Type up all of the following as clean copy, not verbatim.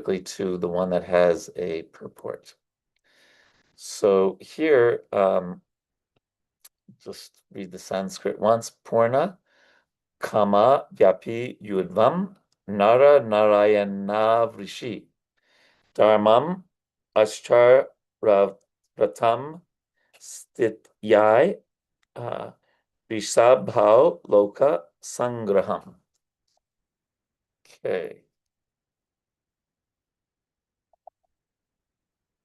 directly to the one that has a purport. So here, just read the Sanskrit once. Purna Kama Vyapi Yudvam Nara Narayana Vrishi Dharmam Ashtar Ratam Stityai Rishabhau Loka Sangraham. Okay.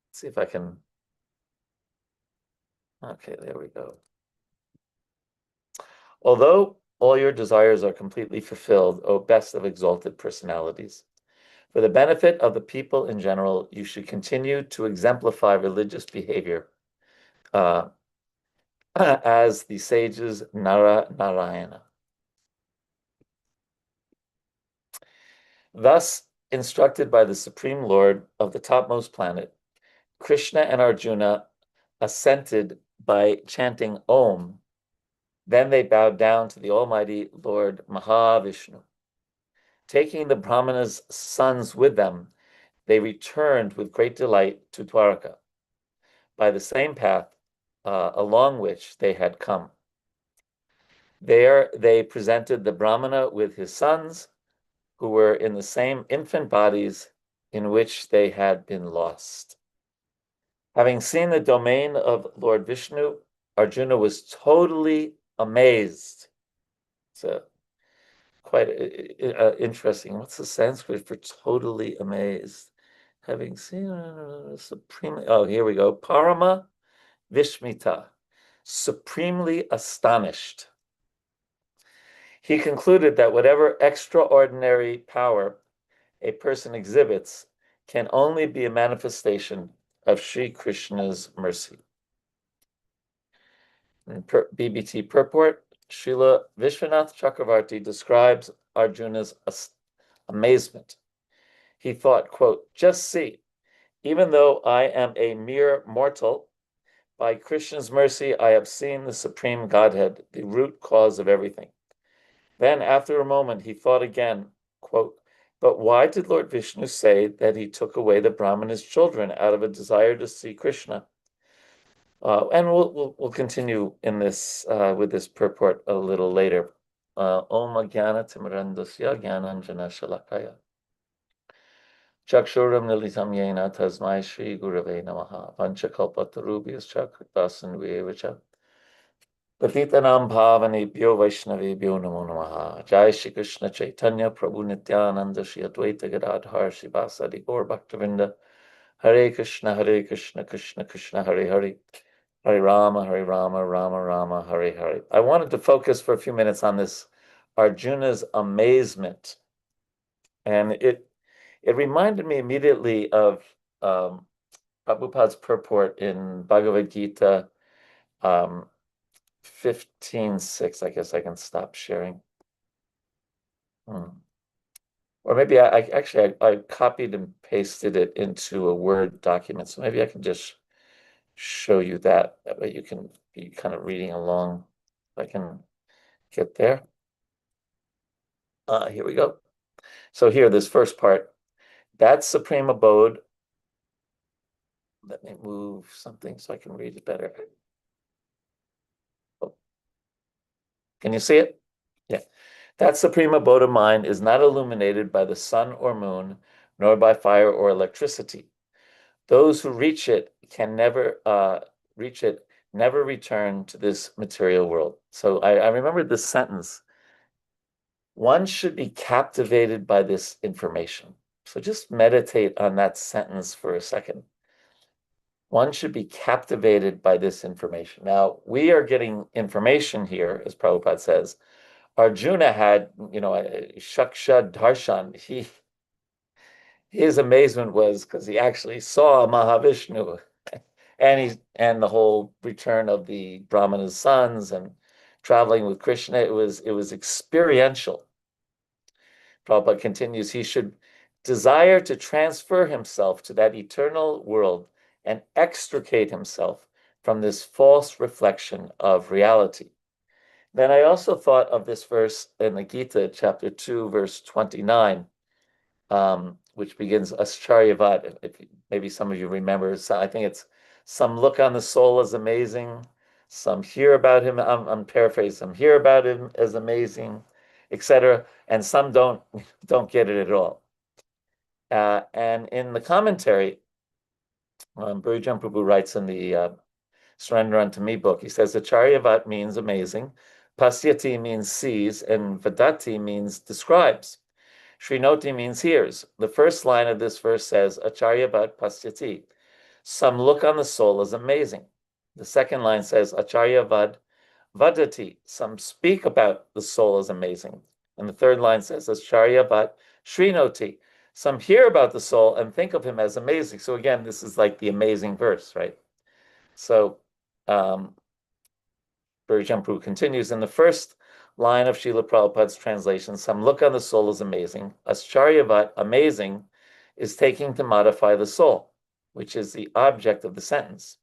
Let's see if I can. Okay, there we go. Although all your desires are completely fulfilled, O best of exalted personalities, for the benefit of the people in general, you should continue to exemplify religious behavior as the sages Narayana. Thus, instructed by the Supreme Lord of the topmost planet, Krishna and Arjuna assented by chanting Om. Then they bowed down to the Almighty Lord Mahavishnu. Taking the Brahmana's sons with them, they returned with great delight to Dwaraka by the same path along which they had come. There they presented the Brahmana with his sons, who were in the same infant bodies in which they had been lost. Having seen the domain of Lord Vishnu, Arjuna was totally amazed. It's quite interesting. What's the Sanskrit for totally amazed? Having seen supremely, oh, here we go. Parama Vishmita, supremely astonished. He concluded that whatever extraordinary power a person exhibits can only be a manifestation of Sri Krishna's mercy. In BBT purport, Srila Vishwanath Chakravarti describes Arjuna's amazement. He thought, quote, just see, even though I am a mere mortal, by Krishna's mercy, I have seen the Supreme Godhead, the root cause of everything. Then, after a moment, he thought again, quote, but why did Lord Vishnu say that he took away the Brahmana's children out of a desire to see Krishna? And we'll continue in this with this purport a little later. Om Jnana Timirandasya Jnananjana Shalakaya Chakshuram Nilitam Yena Tasmai Shri Gurave Namaha Panchakalpatarubhyascha Kritasanvevacha Patitanam Bhavanebhyo Vaishnavebhyo Namo Namaha Jai Shri Krishna Chaitanya Prabhu Nityananda Shri Advaita Gadadhar Shivasadi Gaur Bhaktavinda Hare Krishna Krishna Krishna Hare Hare Hare Rama, Rama Rama, Hare Hare. I wanted to focus for a few minutes on this Arjuna's amazement. And it reminded me immediately of Prabhupada's purport in Bhagavad Gita 15:6. I guess I can stop sharing. Or maybe I copied and pasted it into a Word document. So maybe I can just show you that. That way you can be kind of reading along. If I can get there. Here we go. So here, this first part, that supreme abode. Let me move something so I can read it better. Oh. Can you see it? Yeah. That supreme abode of mine is not illuminated by the sun or moon, nor by fire or electricity. Those who reach it can never never return to this material world. So I remember this sentence. One should be captivated by this information. So just meditate on that sentence for a second. One should be captivated by this information. Now, we are getting information here, as Prabhupada says. Arjuna had, a shaksha darshan. His amazement was because he actually saw Mahavishnu and the whole return of the Brahmana's sons and traveling with Krishna. It was experiential. Prabhupada continues, he should desire to transfer himself to that eternal world and extricate himself from this false reflection of reality. Then I also thought of this verse in the Gita, chapter 2, verse 29, which begins Ascharyavat. If maybe some of you remember, so I think it's some look on the soul is amazing. Some hear about him. I'm paraphrasing. Some hear about him as amazing, etc. And some don't get it at all. And in the commentary, Bhurijan Prabhu writes in the Surrender Unto Me book, he says Acharyavat means amazing, Pasyati means sees, and Vadati means describes. Srinoti means hears. The first line of this verse says Acharyavat Pasyati. Some look on the soul as amazing. The second line says Acharyavat Vadati. Some speak about the soul as amazing. And the third line says Acharyavat Srinoti. Some hear about the soul and think of him as amazing. So again, this is like the amazing verse, right? So Bhurijan Prabhu continues in the first line of Srila Prabhupada's translation, some look on the soul as amazing. Ascharyavat, amazing, is taking to modify the soul, which is the object of the sentence.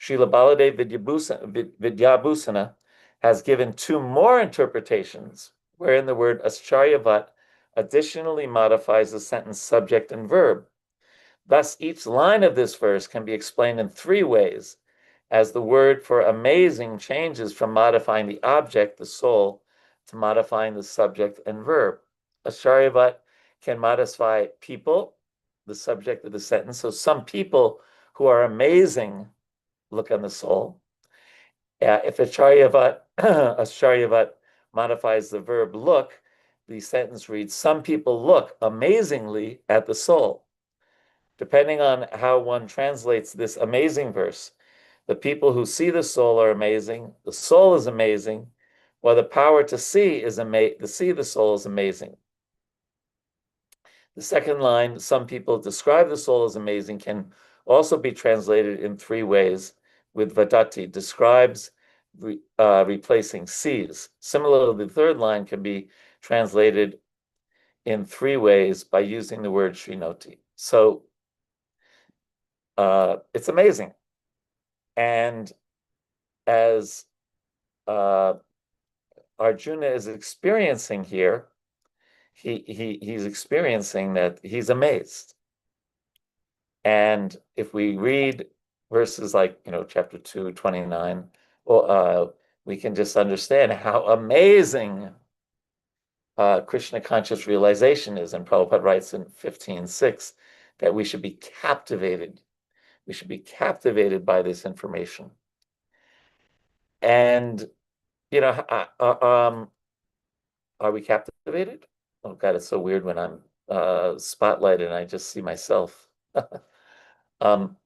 Srila Baladev Vidyabhusana has given two more interpretations, wherein the word Ascharyavat additionally modifies the sentence subject and verb. Thus, each line of this verse can be explained in three ways, as the word for amazing changes from modifying the object, the soul, to modifying the subject and verb. Ascharyavat can modify people, the subject of the sentence. So some people who are amazing look on the soul. If Ascharyavat modifies the verb look, the sentence reads, some people look amazingly at the soul. Depending on how one translates this amazing verse, the people who see the soul are amazing, the soul is amazing, while the power to see the soul is amazing. The second line, some people describe the soul as amazing, can also be translated in three ways, with vadati, describes, replacing sees. Similarly, the third line can be translated in three ways by using the word srinoti. So it's amazing. And as Arjuna is experiencing here, he's experiencing that he's amazed. And if we read verses like, chapter 2, 29, well, we can just understand how amazing Krishna conscious realization is. And Prabhupada writes in 15:6 that we should be captivated. We should be captivated by this information. And, are we captivated? Oh God, it's so weird when I'm spotlighted and I just see myself. To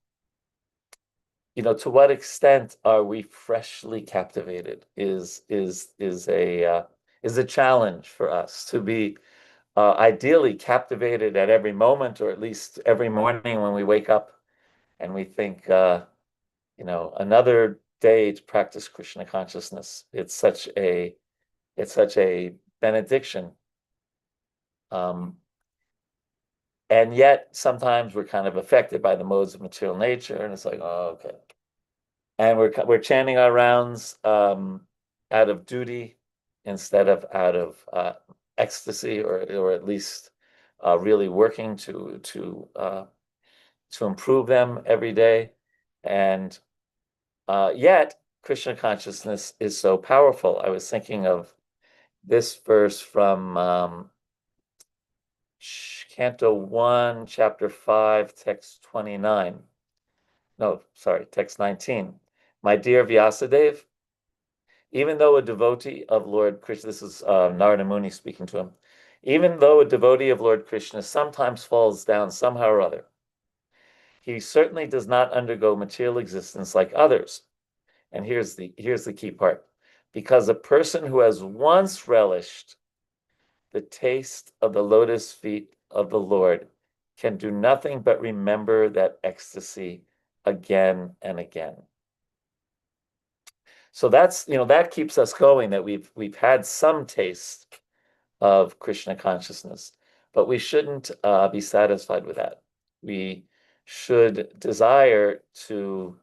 what extent are we freshly captivated is a challenge for us to be ideally captivated at every moment, or at least every morning when we wake up and we think, another day to practice Krishna consciousness. It's such a benediction. And yet sometimes we're kind of affected by the modes of material nature, and it's like, oh, okay. And we're chanting our rounds out of duty instead of out of ecstasy, or at least really working to improve them every day. And yet Krishna consciousness is so powerful. I was thinking of this verse from Canto 1, Chapter 5, Text 29. No, sorry, Text 19. My dear Vyasadeva, even though a devotee of Lord Krishna, this is Narada Muni speaking to him, even though a devotee of Lord Krishna sometimes falls down somehow or other, he certainly does not undergo material existence like others. And here's the key part. Because a person who has once relished the taste of the lotus feet of the Lord can do nothing but remember that ecstasy again and again. So that keeps us going, that we've had some taste of Krishna consciousness, but we shouldn't be satisfied with that. We should desire to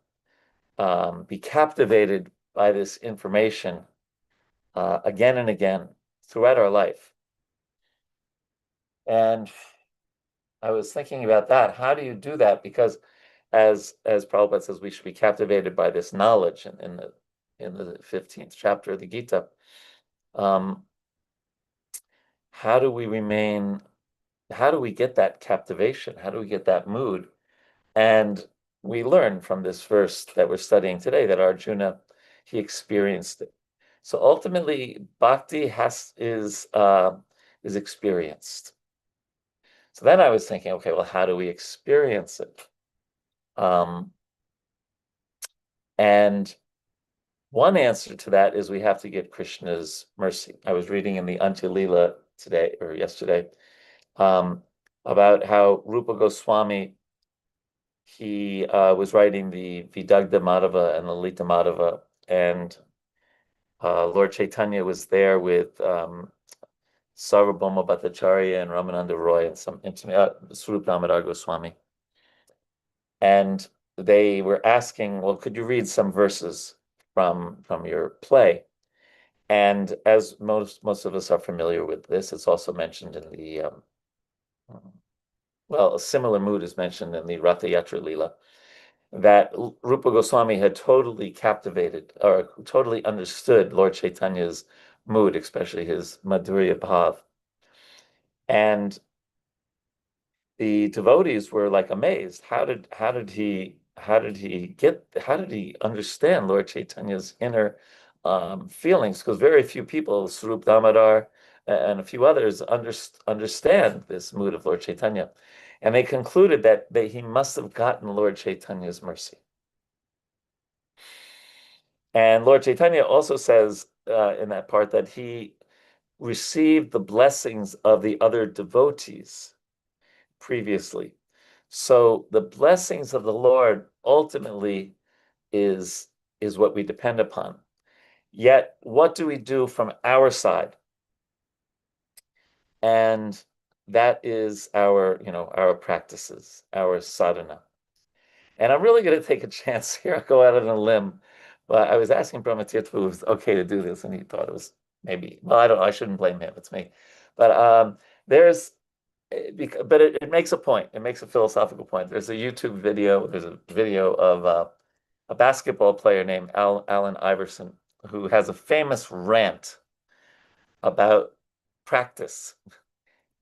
be captivated by this information again and again throughout our life. And I was thinking about that. How do you do that? Because as Prabhupada says, we should be captivated by this knowledge in the 15th chapter of the Gita. Um, how do we remain, how do we get that captivation? How do we get that mood? And we learn from this verse that we're studying today that Arjuna, he experienced it. So ultimately, bhakti is experienced. So then I was thinking, okay, well, how do we experience it? And one answer to that is we have to get Krishna's mercy. I was reading in the Antya-lila today or yesterday about how Rupa Goswami, he was writing the Vidagdha Madhava and the Lalita Madhava, and Lord Chaitanya was there with Sarvabhauma Bhattacharya and Ramananda Roy and some intimate Swarup Damodar Goswami. And they were asking, well, could you read some verses from your play? And as most of us are familiar with this, it's also mentioned in the well, a similar mood is mentioned in the Ratha Yatra Lila, that Rupa Goswami had totally captivated or totally understood Lord Chaitanya's mood, especially his Madhurya Bhav. And the devotees were like amazed. How did he understand Lord Chaitanya's inner feelings? Because very few people, Swarup Damodar and a few others, understand this mood of Lord Chaitanya. And they concluded that he must have gotten Lord Chaitanya's mercy. And Lord Chaitanya also says in that part that he received the blessings of the other devotees previously. So the blessings of the Lord ultimately is what we depend upon. Yet, what do we do from our side? And that is our practices, our sadhana. And I'm really going to take a chance here. I'll go out on a limb. But I was asking Brahmatirtha if it was okay to do this, and he thought it was maybe, well, I don't know, I shouldn't blame him, it's me. But there's but it makes a point. It makes a philosophical point. There's a YouTube video. There's a video of a basketball player named Allen Iverson who has a famous rant about practice.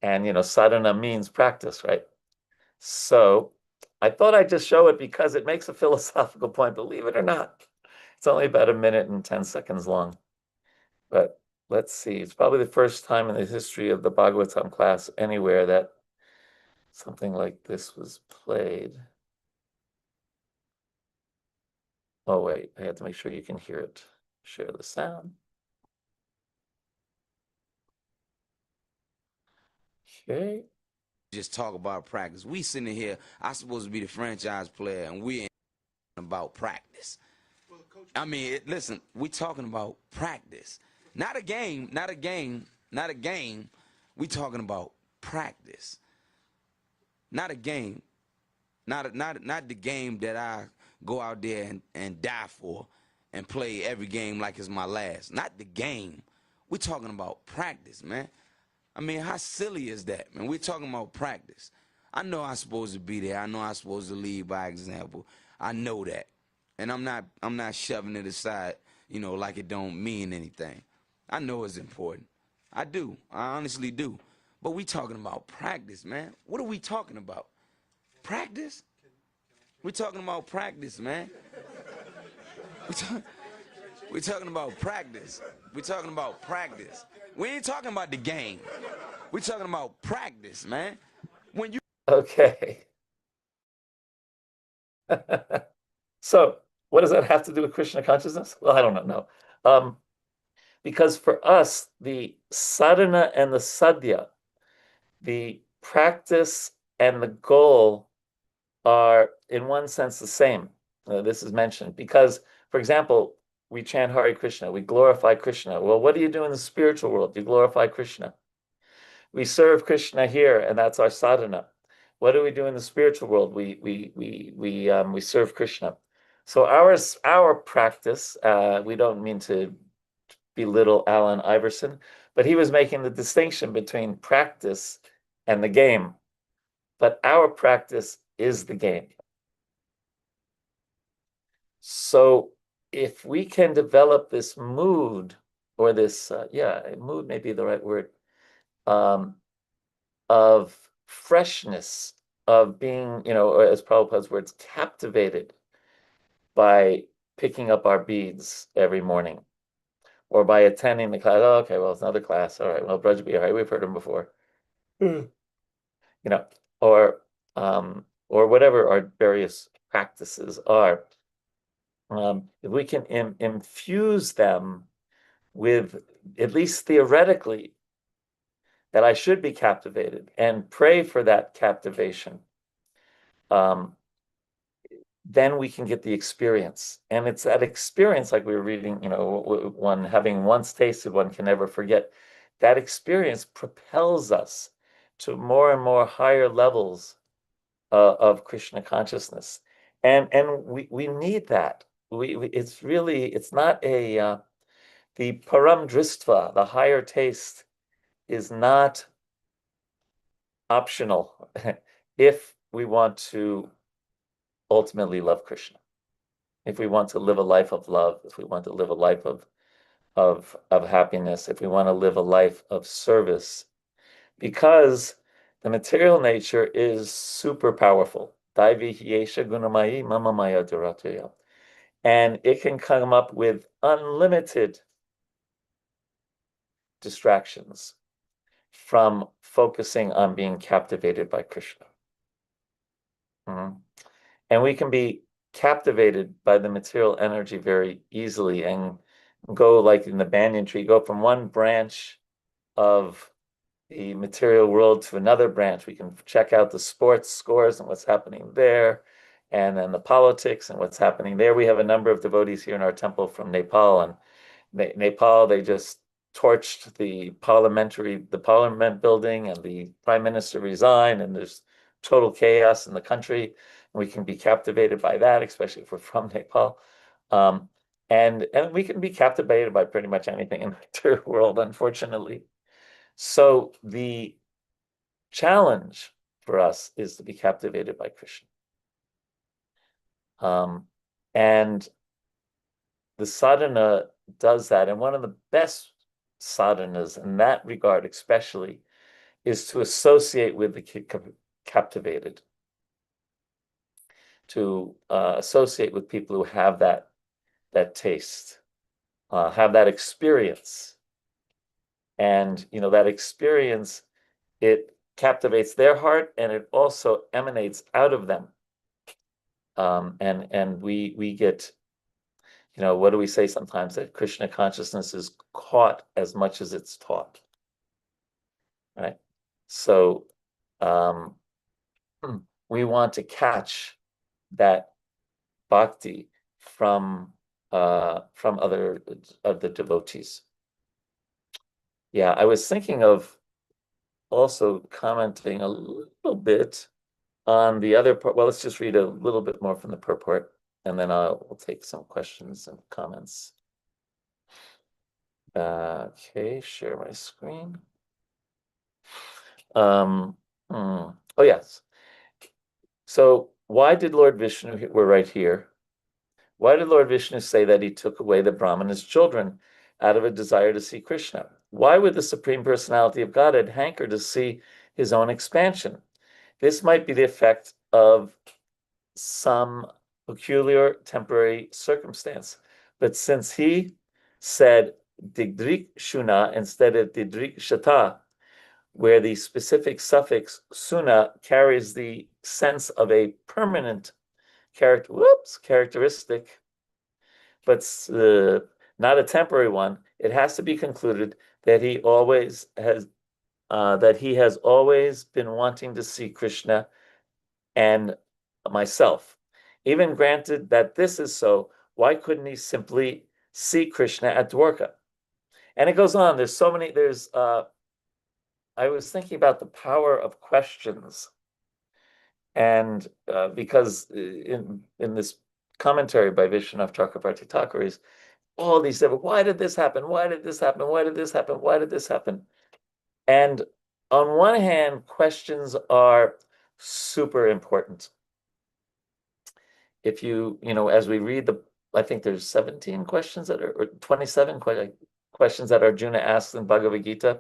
And sadhana means practice, right? So I thought I'd just show it because it makes a philosophical point, believe it or not. It's only about a minute and 10 seconds long. But let's see. It's probably the first time in the history of the Bhagavatam class anywhere that something like this was played. Oh, wait, I have to make sure you can hear it. Share the sound. Okay. Just talk about practice. We sitting here, I supposed to be the franchise player, and we ain't about practice. I mean, listen, we talking about practice. Not a game, not a game, not a game. We talking about practice. Not a game. Not the game that I go out there and die for and play every game like it's my last. Not the game. We talking about practice, man. I mean, how silly is that, man? We're talking about practice. I know I'm supposed to be there. I know I'm supposed to lead by example. I know that. And I'm not shoving it aside, like it don't mean anything. I know it's important. I do. I honestly do. But we talking about practice, man. What are we talking about? Practice? We talking about practice, man. We talking about practice. We talking about practice. We ain't talking about the game. We talking about practice, man. When you Okay. So, what does that have to do with Krishna consciousness? Well, I don't know. Because for us, the sadhana and the sadhya, the practice and the goal are, in one sense, the same. This is mentioned because, for example, we chant Hare Krishna, we glorify Krishna. Well, what do you do in the spiritual world? You glorify Krishna. We serve Krishna here, and that's our sadhana. What do we do in the spiritual world? We serve Krishna. So our practice, we don't mean to belittle Allen Iverson, but he was making the distinction between practice and the game. but our practice is the game. So if we can develop this mood, or this, mood may be the right word, of freshness, of being, or as Prabhupada's words, captivated by picking up our beads every morning, or by attending the class. Oh, okay, well, it's another class. All right, well, Vraj Vihari, we've heard him before. You know, or whatever our various practices are. If we can infuse them with, at least theoretically, that I should be captivated, and pray for that captivation, then we can get the experience. And it's that experience, like we were reading, one having once tasted, one can never forget. That experience propels us to more and more higher levels of Krishna consciousness. And we need that. It's not the param dristva, the higher taste, is not optional if we want to ultimately love Krishna. If we want to live a life of love, if we want to live a life of happiness, if we want to live a life of service, because the material nature is super powerful. And it can come up with unlimited distractions from focusing on being captivated by Krishna. And we can be captivated by the material energy very easily and go, like in the banyan tree, go from one branch of the material world to another branch. We can check out the sports scores and what's happening there, and then the politics and what's happening there. We have a number of devotees here in our temple from Nepal, and Nepal, they just torched the parliament building, and the prime minister resigned, and there's total chaos in the country. We can be captivated by that, especially if we're from Nepal. And we can be captivated by pretty much anything in the entire world, unfortunately. So the challenge for us is to be captivated by Krishna. And the sadhana does that. And one of the best sadhanas in that regard, especially, is to associate with the captivated, to associate with people who have that taste, have that experience. And, that experience, it captivates their heart, and it also emanates out of them. And we get, what do we say sometimes? That Krishna consciousness is caught as much as it's taught. Right? So we want to catch that bhakti from other of the devotees. Yeah, I was thinking of also commenting a little bit on the other part. Well, let's just read a little bit more from the purport, and then we'll take some questions and comments. Okay, share my screen. Oh, yes. So why did Lord Vishnu, we're right here, why did Lord Vishnu say that he took away the Brahmana's children out of a desire to see Krishna? Why would the Supreme Personality of Godhead hanker to see his own expansion? This might be the effect of some peculiar temporary circumstance. But since he said Digdrik Shuna instead of Digdrik Shata, where the specific suffix suna carries the sense of a permanent characteristic, but not a temporary one, it has to be concluded that he has always been wanting to see Krishna and myself. Even granted that this is so, why couldn't he simply see Krishna at Dwarka? And it goes on. There's so many. I was thinking about the power of questions, and because in this commentary by Vishwanath Chakravarti Thakur is all these different. Why did this happen? Why did this happen? Why did this happen? Why did this happen? And on one hand, questions are super important. If as we read I think there's 17 questions or 27 questions that Arjuna asks in Bhagavad Gita,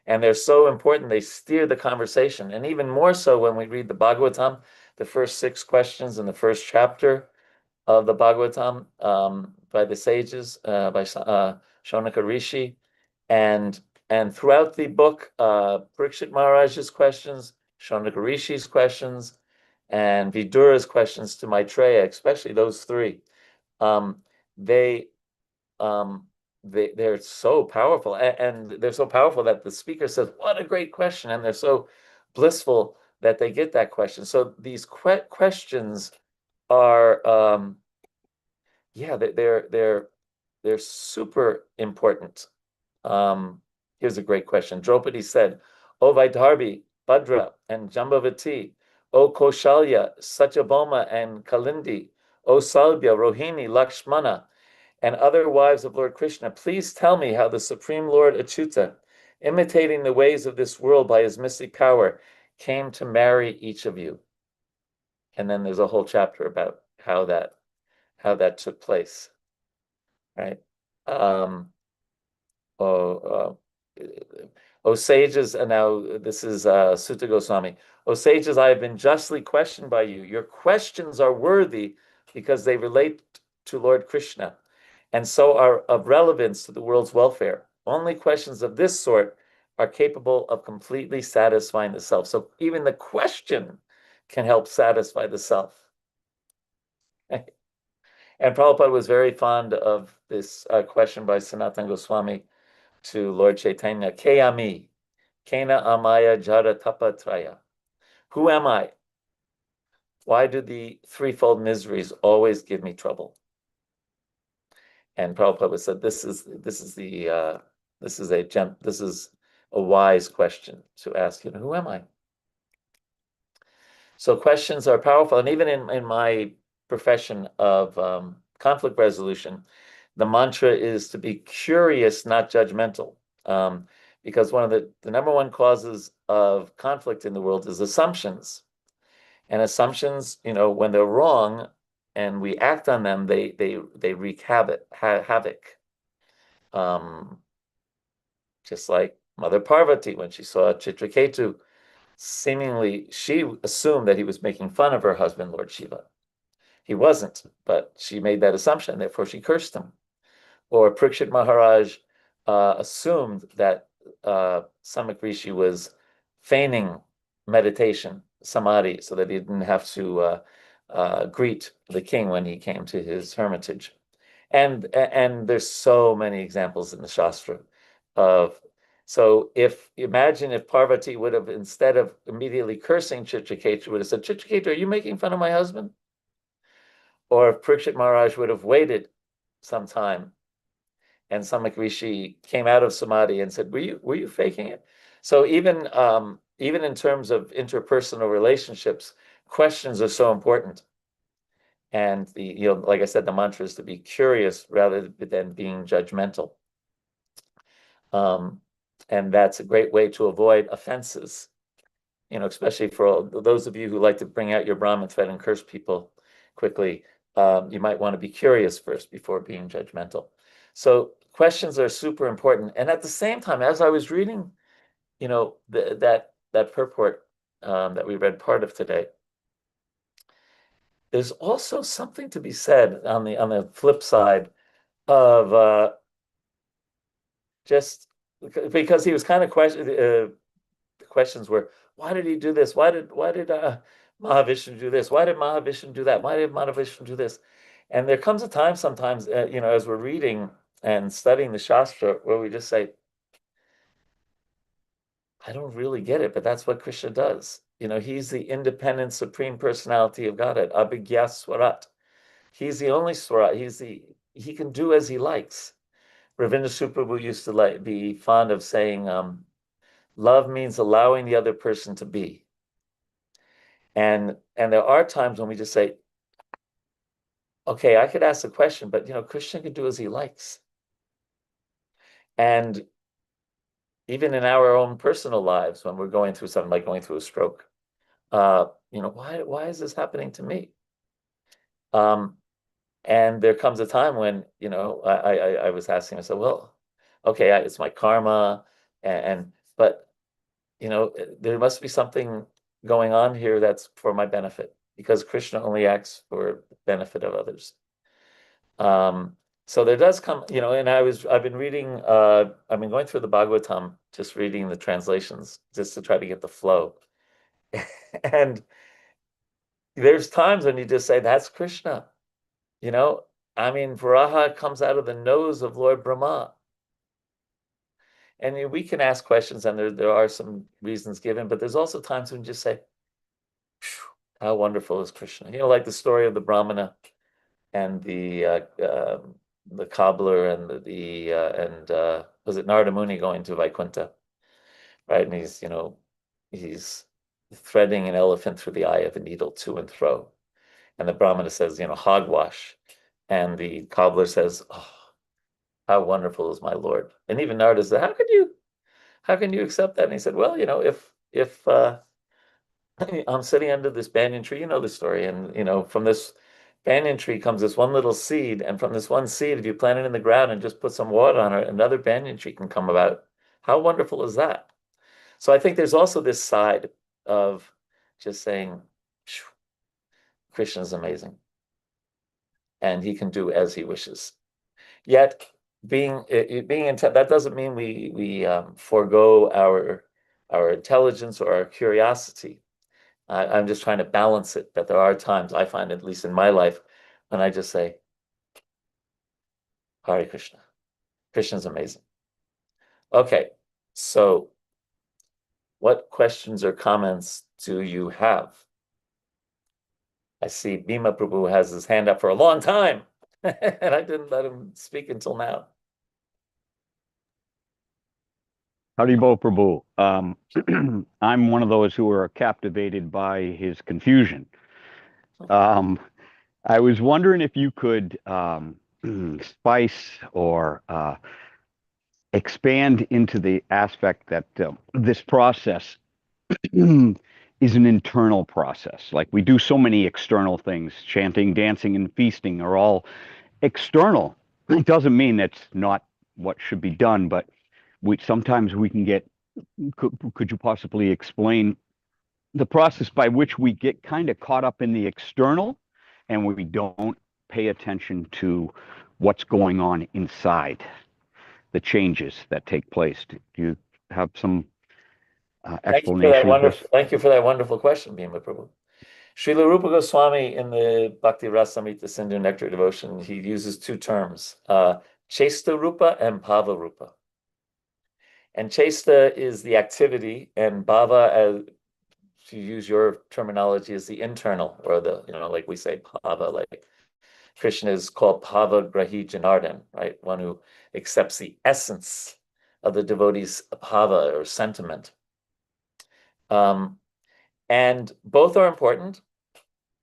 and they're so important. They steer the conversation, and even more so when we read the Bhagavatam, the first 6 questions in the first chapter of the Bhagavatam by the sages, by Shaunaka Rishi, and throughout the book, Parikshit Maharaj's questions, Shaunaka Rishi's questions, and Vidura's questions to Maitreya, especially those three, um, they they're so powerful, and they're so powerful that the speaker says, "What a great question!" and they're so blissful that they get that question. So these questions are, yeah, they're super important. Here's a great question. Draupadi said, "O Vaidarbhi, Bhadra, and Jambavati, O Koshalya, Satyabhama, and Kalindi, O Salbya, Rohini, Lakshmana, and other wives of Lord Krishna, please tell me how the Supreme Lord Achyuta, imitating the ways of this world by his mystic power, came to marry each of you." And then there's a whole chapter about how that took place, right? Oh, O sages, and now this is Sutta Goswami. O sages, I have been justly questioned by you. Your questions are worthy because they relate to Lord Krishna and so are of relevance to the world's welfare. Only questions of this sort are capable of completely satisfying the self. So even the question can help satisfy the self. And Prabhupada was very fond of this question by Sanatana Goswami to Lord Chaitanya, Kayami, Kena Amaya Jara Tapatraya. Who am I? Why do the threefold miseries always give me trouble? And Prabhupada said, this is a wise question to ask, who am I? So questions are powerful. And even in my profession of conflict resolution, the mantra is to be curious, not judgmental. Because one of the number one causes of conflict in the world is assumptions. And assumptions, when they're wrong and we act on them, they wreak havoc. Just like Mother Parvati, when she saw Chitraketu, seemingly she assumed that he was making fun of her husband, Lord Shiva. He wasn't, but she made that assumption, therefore she cursed him. Or Parikshit Maharaj assumed that Samak Rishi was feigning meditation, samadhi, so that he didn't have to greet the king when he came to his hermitage. And there's so many examples in the Shastra of. So imagine if Parvati would have, instead of immediately cursing Chitraketu, would have said, "Chitraketu, are you making fun of my husband?" Or if Parikshit Maharaj would have waited some time and Samak Rishi came out of samadhi and said, "Were you faking it?" So even in terms of interpersonal relationships, questions are so important. And like I said, the mantra is to be curious rather than being judgmental. And that's a great way to avoid offenses, especially for those of you who like to bring out your Brahmin thread and curse people quickly. You might want to be curious first before being judgmental. So questions are super important. And at the same time, as I was reading, that purport that we read part of today, there's also something to be said on the flip side of just because he was kind of the questions were, why did he do this? Why did Mahavishnu do this? Why did Mahavishnu do that? Why did Mahavishnu do this? And there comes a time sometimes, as we're reading and studying the Shastra, where we just say, I don't really get it, but that's what Krishna does. He's the independent supreme personality of Godhead, Abhigya Swarat. He's the only Swarat. He can do as he likes. Ravindra Suprabhu used to be fond of saying, love means allowing the other person to be. And there are times when we just say, okay, I could ask a question, but Krishna can do as he likes. And even in our own personal lives, when we're going through something like going through a stroke, why is this happening to me? Um, and there comes a time when, I was asking myself, well, okay, it's my karma, but there must be something going on here that's for my benefit, because Krishna only acts for the benefit of others. So there does come, and I've been reading, I've been going through the Bhagavatam, just reading the translations, just to try to get the flow. And there's times when you just say, that's Krishna, you know. I mean, Varaha comes out of the nose of Lord Brahma. And we can ask questions, and there are some reasons given, but there's also times when you just say, how wonderful is Krishna? Like the story of the Brahmana and the cobbler and was it Narada Muni going to Vaikuntha, right? And he's threading an elephant through the eye of a needle to and fro. And the Brahmana says, hogwash. And the cobbler says, oh, how wonderful is my Lord. And even Narada said, how can you accept that? And he said, well, if I'm sitting under this banyan tree, you know the story, and from this banyan tree comes this one little seed, and from this one seed, if you plant it in the ground and just put some water on it, another banyan tree can come about. How wonderful is that? So I think there's also this side of just saying, Krishna is amazing, and he can do as he wishes. Yet being intent, that doesn't mean we forego our intelligence or our curiosity. I'm just trying to balance it, that there are times I find, at least in my life, when I just say, Hare Krishna. Krishna's amazing. Okay, so what questions or comments do you have? I see Bhima Prabhu has his hand up for a long time, and I didn't let him speak until now. Haribo Prabhu. I'm one of those who are captivated by his confusion. Um, I was wondering if you could spice or expand into the aspect that this process is an internal process. Like we do so many external things, chanting, dancing, and feasting are all external. It doesn't mean that's not what should be done, but sometimes we can get. Could you possibly explain the process by which we get kind of caught up in the external and we don't pay attention to what's going on inside, the changes that take place? Do you have some explanation of this? Thank you for that wonderful question, Bhima Prabhu. Srila Rupa Goswami in the Bhakti Rasamrita Sindhu Nectar Devotion, he uses two terms, Chesta Rupa and Bhava Rupa. And Chesta is the activity, and Bhava, as to use your terminology, is the internal, or like we say, Bhava, like Krishna is called Bhava Grahi Janardhan, right? One who accepts the essence of the devotee's bhava or sentiment. And both are important.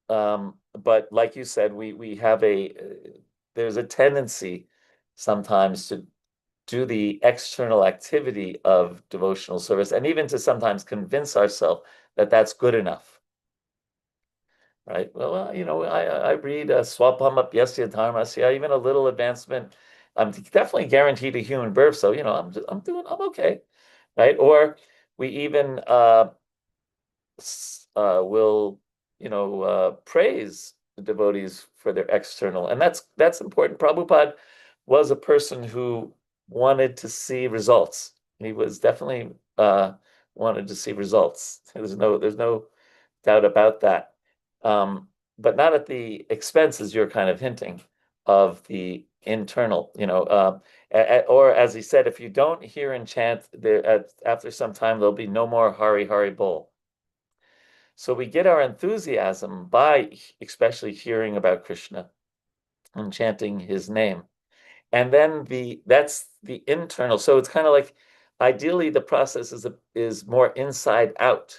But like you said, we have there's a tendency sometimes to do the external activity of devotional service, and even to sometimes convince ourselves that that's good enough. Right. Well, I read Swapam Apyasya Dharmasya, even a little advancement. I'm definitely guaranteed a human birth, so I'm okay. Right. Or we even will praise the devotees for their external, and that's important. Prabhupada was a person who wanted to see results. He was definitely wanted to see results. There's no doubt about that. But not at the expense, as you're kind of hinting, of the internal, or as he said, if you don't hear and chant, after some time, there'll be no more Hari Hari Bol. So we get our enthusiasm by especially hearing about Krishna and chanting his name. And then that's the internal. So it's kind of like, ideally the process is more inside out.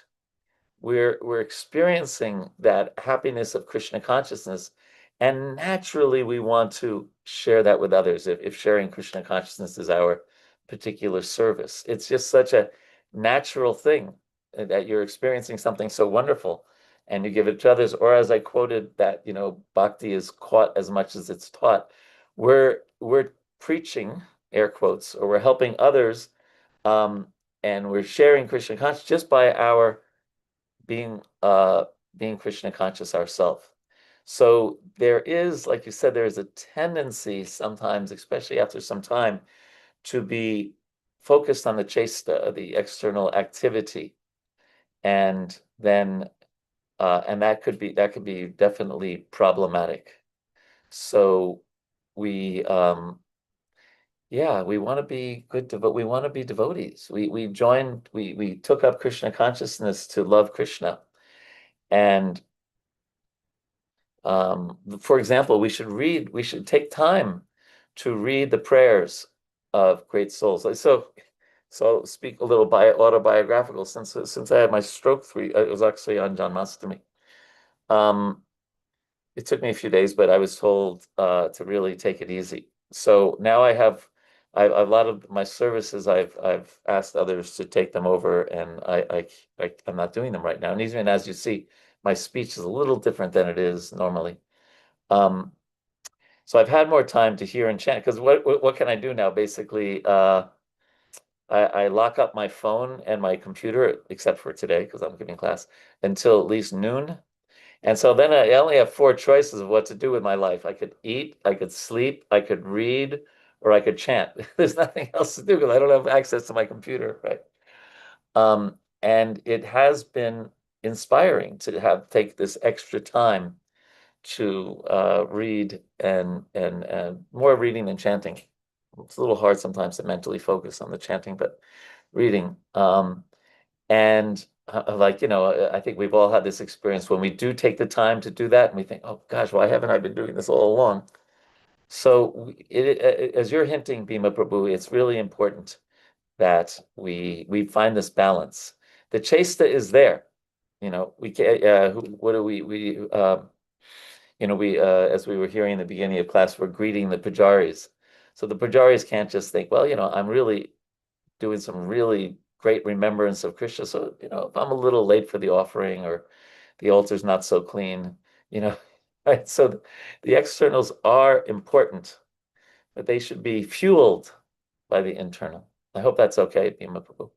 We're experiencing that happiness of Krishna consciousness, and naturally we want to share that with others, if sharing Krishna consciousness is our particular service. It's just such a natural thing that you're experiencing something so wonderful and you give it to others, or as I quoted that, bhakti is caught as much as it's taught. We're preaching, air quotes, or we're helping others, um, and we're sharing Krishna consciousness just by our being being Krishna conscious ourselves. So there is, like you said, there is a tendency sometimes, especially after some time, to be focused on the chesta, the external activity, and then and that could be definitely problematic. So we yeah, we want to be we want to be devotees. We took up Krishna consciousness to love Krishna. And for example, we should take time to read the prayers of great souls. So speak a little autobiographical. Since I had my stroke it was actually on Janmashtami. Um, it took me a few days, but I was told to really take it easy. So now a lot of my services. I've asked others to take them over, and I'm not doing them right now. And even as you see, my speech is a little different than it is normally. Um, so I've had more time to hear and chant because what can I do now? Basically, I lock up my phone and my computer, except for today because I'm giving class, until at least noon. And so then I only have four choices of what to do with my life. I could eat, I could sleep, I could read, or I could chant. There's nothing else to do because I don't have access to my computer, right? And it has been inspiring to take this extra time to read and more reading than chanting. It's a little hard sometimes to mentally focus on the chanting, but reading. And like, I think we've all had this experience when we do take the time to do that and we think, oh gosh, why haven't I been doing this all along? So as you're hinting, Bhima Prabhu, it's really important that we find this balance. The chesta is there. We can what do we as we were hearing in the beginning of class, we're greeting the pujaris. So the pujaris can't just think, well, I'm really doing some really great remembrance of Krishna. So, if I'm a little late for the offering or the altar's not so clean, right? So the externals are important, but they should be fueled by the internal. I hope that's okay, Bhima Prabhu.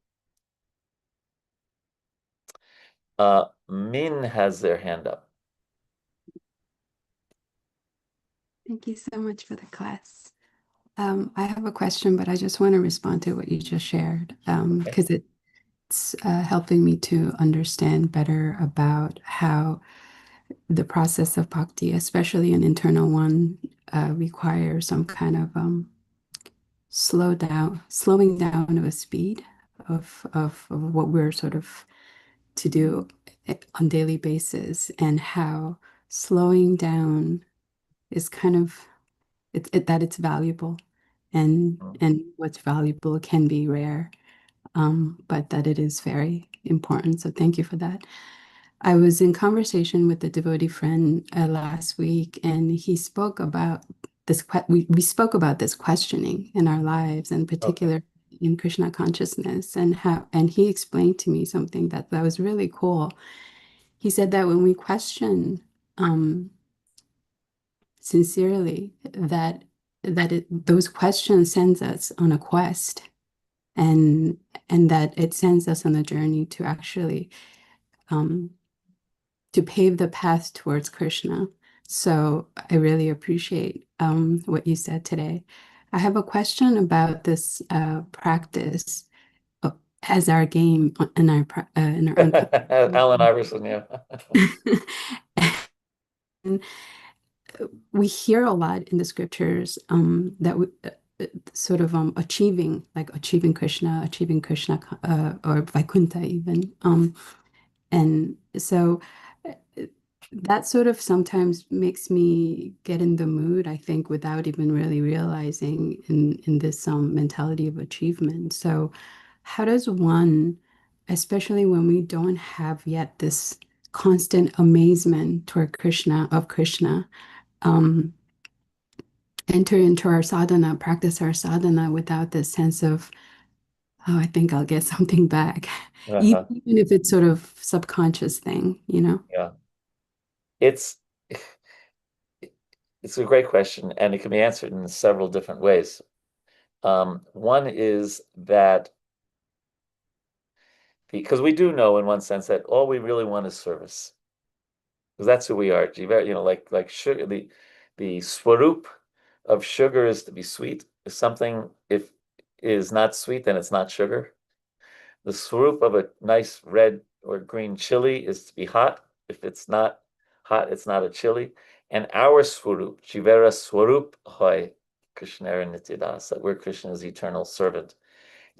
Min has their hand up. Thank you so much for the class. I have a question, but I just want to respond to what you just shared because it's helping me to understand better about how the process of bhakti, especially an internal one, requires some kind of slowing down of a speed of what we're sort of to do on daily basis, and how slowing down is kind of that it's valuable, and what's valuable can be rare, but that it is very important. So thank you for that. I was in conversation with a devotee friend last week, and he spoke about this. We spoke about this questioning in our lives, in Okay. particular in Krishna consciousness, and he explained to me something that was really cool. He said that when we question sincerely, those questions sends us on a quest, and that it sends us on a journey to actually um, to pave the path towards Krishna. So I really appreciate what you said today. I have a question about this practice as our game in our Alan Iverson, yeah. And we hear a lot in the scriptures that sort of achieving Krishna, or Vaikuntha even. And so that sort of sometimes makes me get in the mood, I think, without even really realizing in this mentality of achievement. So how does one, especially when we don't have yet this constant amazement toward Krishna, um, enter into our sadhana, practice our sadhana without this sense of oh, I think I'll get something back. Uh-huh. Even if it's sort of subconscious thing, you know? Yeah. It's it's a great question, and it can be answered in several different ways. One is that because we do know in one sense that all we really want is service. Because that's who we are. Like sugar, the swarup of sugar is to be sweet. If something if is not sweet, then it's not sugar. The swarup of a nice red or green chili is to be hot. If it's not hot, it's not a chili. And our swarup, Jivera swarup hoy, Krishna Nityadasa, we're Krishna's eternal servant.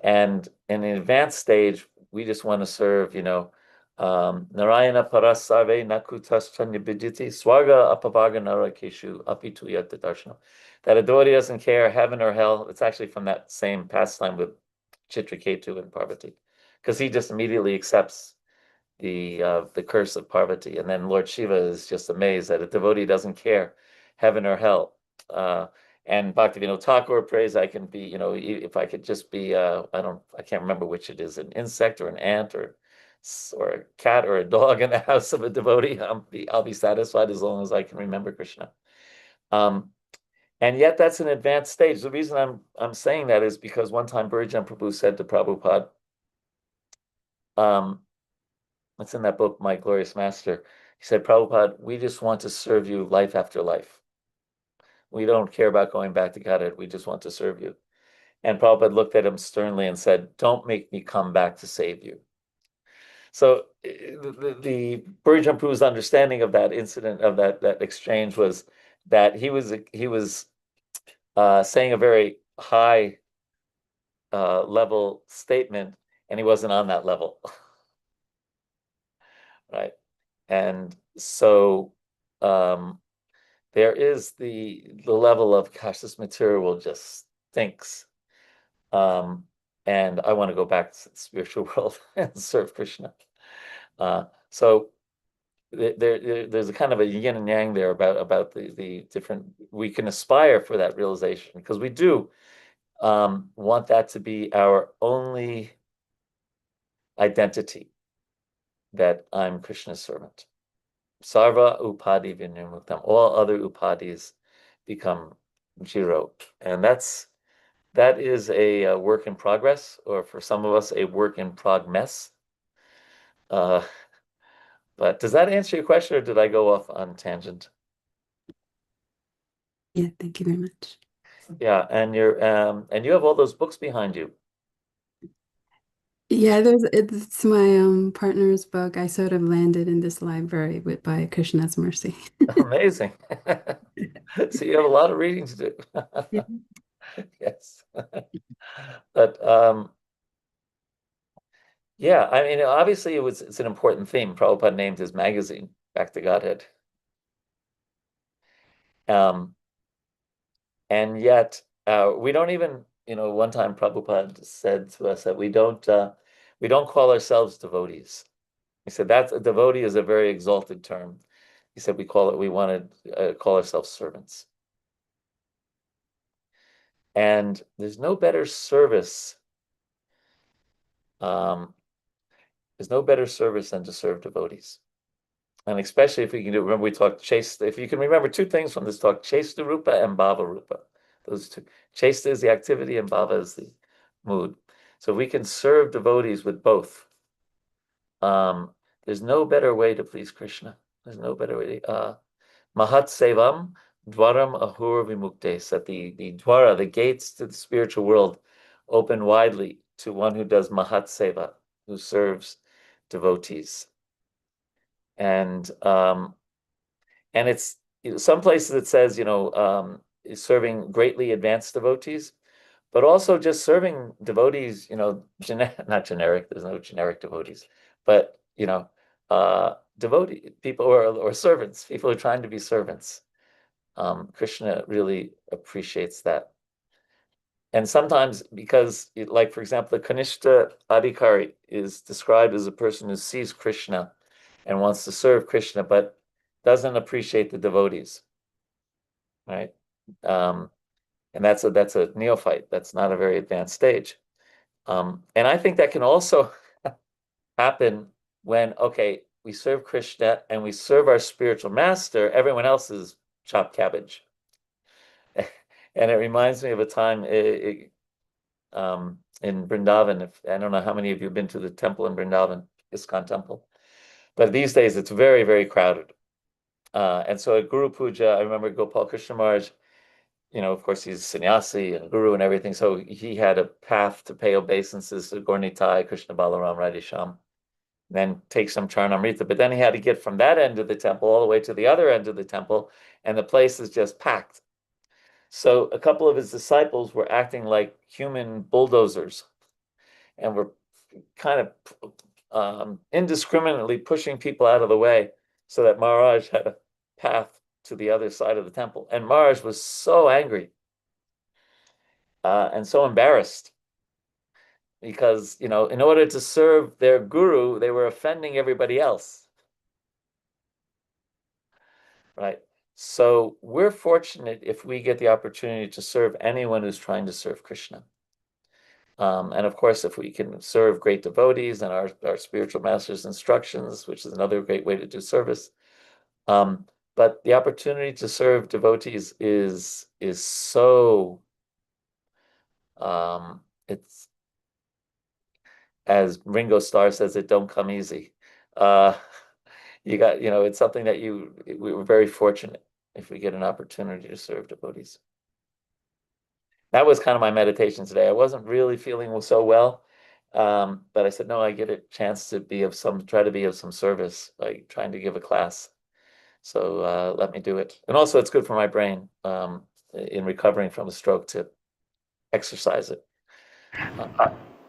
And in an advanced stage, we just want to serve, Narayana Parasarve Nakutas Chanyabhijiti Swarga Apavaga Narakeshu Apituyat Darshana. That a devotee doesn't care heaven or hell. It's actually from that same pastime with Chitraketu and Parvati, because he just immediately accepts the curse of Parvati, and then Lord Shiva is just amazed that a devotee doesn't care heaven or hell. And Bhaktivinoda Thakur prays, I can be, if I could just be, I can't remember which it is, an insect or an ant or a cat or a dog in the house of a devotee. I'll be satisfied as long as I can remember Krishna. And yet that's an advanced stage. The reason I'm saying that is because one time Bhurijan Prabhu said to Prabhupada, it's in that book, My Glorious Master. He said, Prabhupada, we just want to serve you life after life. We don't care about going back to Godhead. We just want to serve you. And Prabhupada looked at him sternly and said, don't make me come back to save you. So the Bhurijan Prabhu's understanding of that incident, of that exchange, was that he was saying a very high level statement, and he wasn't on that level, right? And so there is the level of, gosh, this material just stinks. And I want to go back to the spiritual world and serve Krishna. So there's a kind of a yin and yang there about the different, we can aspire for that realization because we do want that to be our only identity, that I'm Krishna's servant. Sarva upadi vinirmuktam. All other upadis become zero. And that is a work in progress, or for some of us, a work in progress. Uh, but does that answer your question, or did I go off on tangent? Yeah, thank you very much. Yeah, and you have all those books behind you. Yeah, it's my partner's book. I sort of landed in this library with by Krishna's mercy. Amazing. So you have a lot of reading to do. Yeah. Yes. But yeah, I mean, obviously it's an important theme. Prabhupada named his magazine Back to Godhead. Um, and yet we don't even, one time Prabhupada said to us that we don't call ourselves devotees. He said that a devotee is a very exalted term. He said we want to call ourselves servants. And um, there's no better service than to serve devotees. And especially if we can do, remember we talked chesta, if you can remember two things from this talk, chesta rupa and bhava rupa. Those two. Chesta is the activity and bhava is the mood. So we can serve devotees with both. Um, there's no better way to please Krishna. There's no better way. Mahat sevam dwaram ahur vimuktes. That the dwara, the gates to the spiritual world, open widely to one who does mahat seva, who serves devotees. And it's some places it says serving greatly advanced devotees, but also just serving devotees, not generic, there's no generic devotees, but devotee people or servants, people who are trying to be servants. Krishna really appreciates that. And sometimes because, like, for example, the Kanishta Adhikari is described as a person who sees Krishna and wants to serve Krishna, but doesn't appreciate the devotees, right? And that's a neophyte. That's not a very advanced stage. And I think that can also happen when, okay, we serve Krishna and we serve our spiritual master, everyone else is chopped cabbage. And it reminds me of a time in Vrindavan. If I don't know how many of you have been to the temple in Vrindavan, ISKCON temple, but these days it's very, very crowded. And so at Guru Puja, I remember Gopal Krishna Maharaj, of course, he's sannyasi and guru and everything. So he had a path to pay obeisances to Gaur-Nitai, Krishna Balaram, Radhe Shyam, then take some Charnamrita. But then he had to get from that end of the temple all the way to the other end of the temple, and the place is just packed. So a couple of his disciples were acting like human bulldozers and were kind of indiscriminately pushing people out of the way so that Maharaj had a path to the other side of the temple. And Maharaj was so angry and so embarrassed because, in order to serve their guru, they were offending everybody else. Right? So we're fortunate if we get the opportunity to serve anyone who's trying to serve Krishna. And of course, if we can serve great devotees and our spiritual master's instructions, which is another great way to do service. But the opportunity to serve devotees is so it's, as Ringo Starr says, it don't come easy. You got, it's something that we were very fortunate if we get an opportunity to serve devotees. That was kind of my meditation today. I wasn't really feeling so well, but I said, no, I get a chance to try to be of some service by trying to give a class. So let me do it. And also it's good for my brain in recovering from a stroke to exercise it.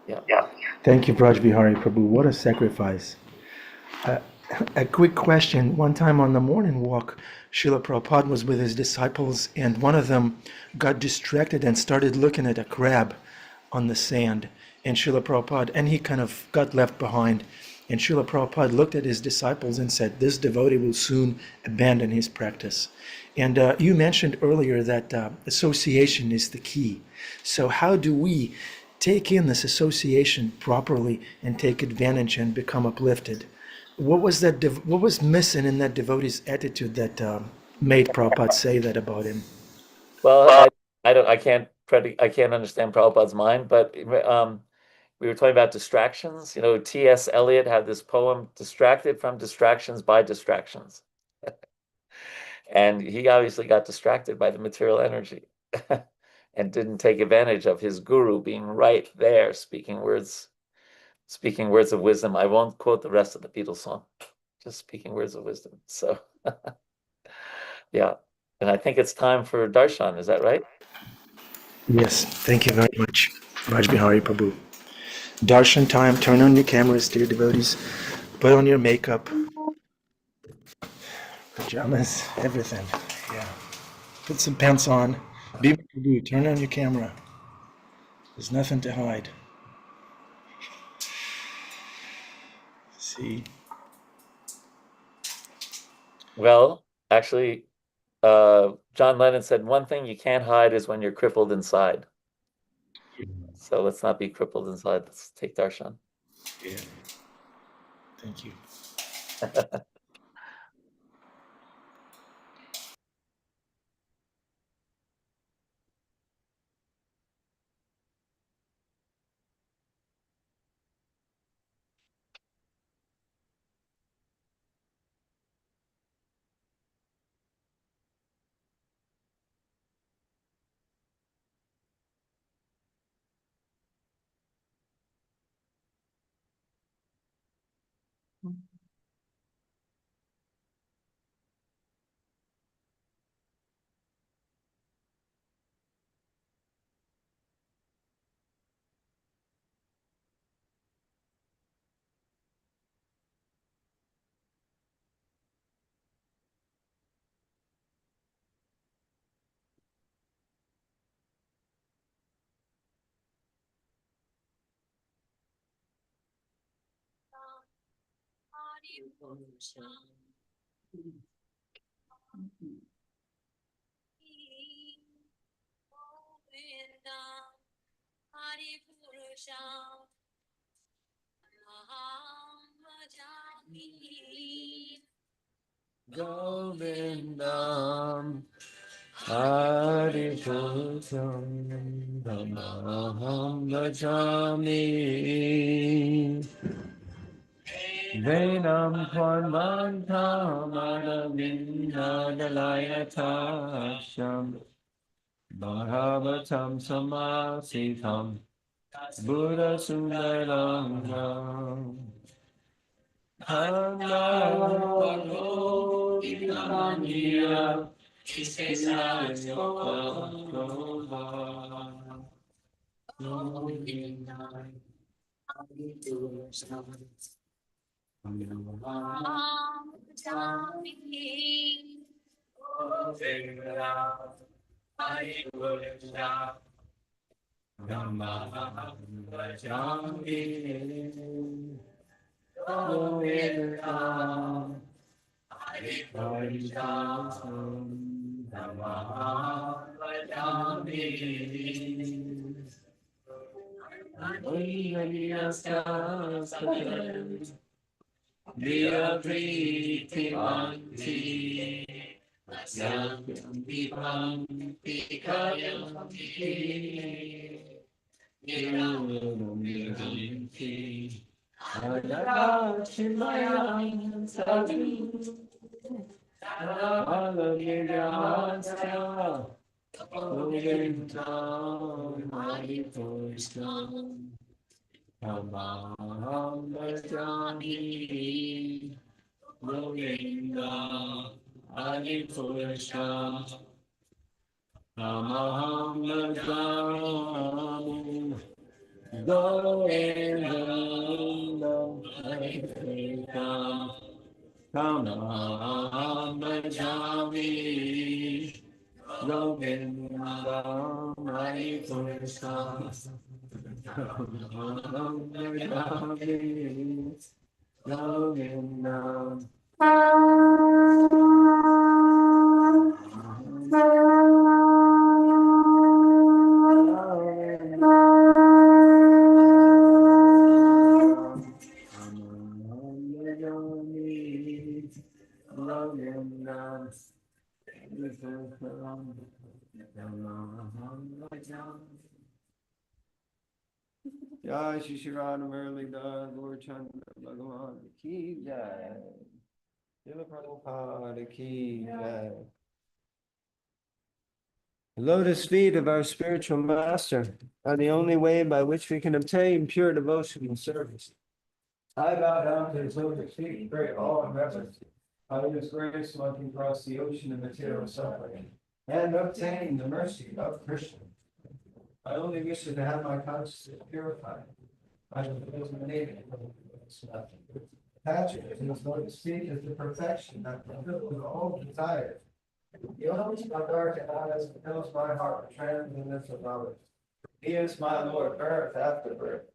Yeah. Thank you, Vraj Vihari Prabhu. What a sacrifice. A quick question. One time on the morning walk, Srila Prabhupada was with his disciples, and one of them got distracted and started looking at a crab on the sand. And Srila Prabhupada, and he kind of got left behind. And Srila Prabhupada looked at his disciples and said, this devotee will soon abandon his practice. And you mentioned earlier that association is the key. So how do we take in this association properly and take advantage and become uplifted? What was what was missing in that devotee's attitude that made Prabhupada say that about him? Well, I can't understand Prabhupada's mind, but we were talking about distractions. T.S. Eliot had this poem, Distracted from Distractions by Distractions. And he obviously got distracted by the material energy and didn't take advantage of his guru being right there speaking words of wisdom. I won't quote the rest of the Beatles song, just speaking words of wisdom. So yeah. And I think it's time for darshan. Is that right? Yes, thank you very much, Vraj Vihari Prabhu. Darshan time, turn on your cameras, dear devotees. Put on your makeup, pajamas, everything. Yeah. Put some pants on. Bima Prabhu, turn on your camera. There's nothing to hide. See? Well, actually, John Lennon said, one thing you can't hide is when you're crippled inside. So let's not be crippled inside. Let's take darshan. Yeah. Thank you. Govindam Hari Purusham Tamaham Bhajami Venam Kvarmantam Adavinadalayatasham Bhagavatam Samasitam Buddha Sundaram Hannam Vinamya Tamaham Bhajami Govinda Adipurusham Tamaham Bhajami Govinda Adipurusham Tamaham Bhajami Govinda Adipurusham Jai Shri Shri Radha Muralidhar Gaur Chandra Bhagavan Ki Jai. Srila Prabhupada Ki Jai. The lotus feet of our spiritual master are the only way by which we can obtain pure devotional service. I bow down to his lotus feet in great awe and reverence. By his grace, one can cross the ocean of material suffering and obtain the mercy of Krishna. I only wish to have my consciousness purified. I will eliminate Patrick, in his lotus feet is the perfection that fulfills all desires. He opens my dark eyes and fills my heart with transcendence of knowledge. He is my Lord, birth after birth.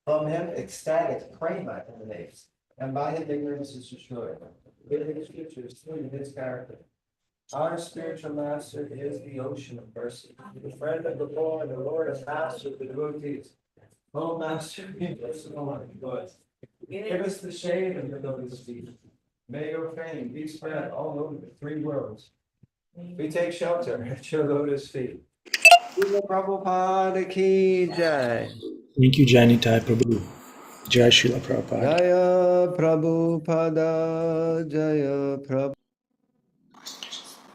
From him, ecstatic prema emanates, and by him ignorance is destroyed. With his scriptures, through his character. Our spiritual master is the ocean of mercy, the friend of the poor, the Lord and master of the devotees. O Master, be personal and good. Give us the shade of your lotus feet. May your fame be spread all over the three worlds. We take shelter at your lotus feet. Srila Prabhupada Ki Jai. Thank you, Janitai Prabhu. Jai Srila Prabhupada. Jaya Prabhupada, Jaya Prabhupada.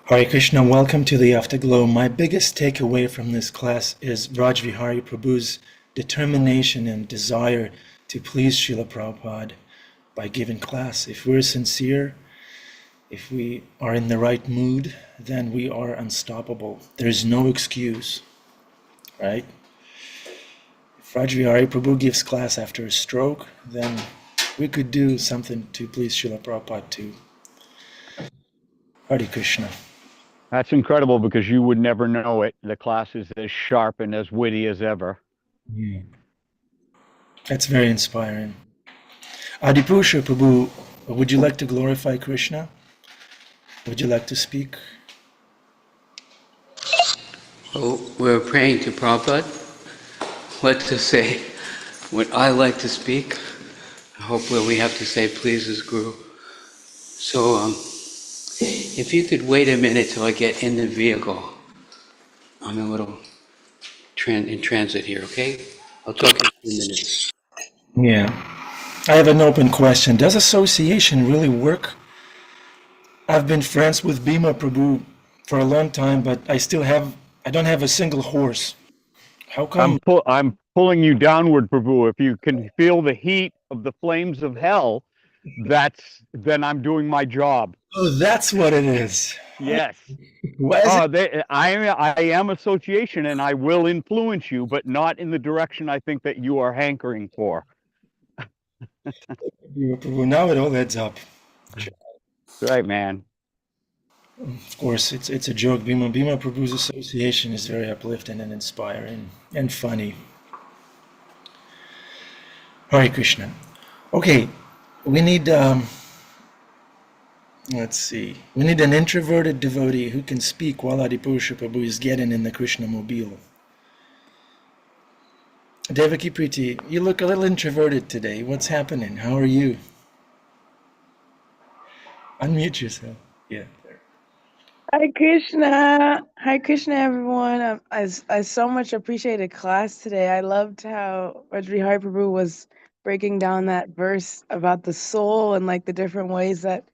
Hare Krishna, welcome to the Afterglow. My biggest takeaway from this class is Vraj Vihari Prabhu's determination and desire to please Srila Prabhupada by giving class. If we're sincere, if we are in the right mood, then we are unstoppable. There's no excuse, right? If Vraj Vihari Prabhu gives class after a stroke, then we could do something to please Srila Prabhupada too. Hare Krishna. That's incredible because you would never know it. The class is as sharp and as witty as ever. Yeah. That's very inspiring. Adipusha Prabhu, would you like to glorify Krishna? Would you like to speak? Oh, we're praying to Prabhupada. What to say? When I like to speak, hopefully we have to say pleases Guru. So if you could wait a minute till I get in the vehicle. I'm a little in transit here, okay? I'll talk to you in a few minutes. Yeah. I have an open question. Does association really work? I've been friends with Bhima Prabhu for a long time, but I don't have a single horse. How come? I'm pulling you downward, Prabhu. If you can feel the heat of the flames of hell, then I'm doing my job. Oh, that's what it is. Yes. Why is it? I am association, and I will influence you, but not in the direction I think that you are hankering for. Bhima Prabhu, now it all adds up. Right, man. Of course, it's a joke. Bhima Prabhu's association is very uplifting and inspiring and funny. Hare Krishna. Okay, we need let's see. We need an introverted devotee who can speak while Adipurusha Prabhu is getting in the Krishna mobile. Devaki Priti, you look a little introverted today. What's happening? How are you? Unmute yourself. Yeah. Hi Krishna, everyone. I so much appreciated class today. I loved how Vraj Vihari Prabhu was breaking down that verse about the soul and like the different ways that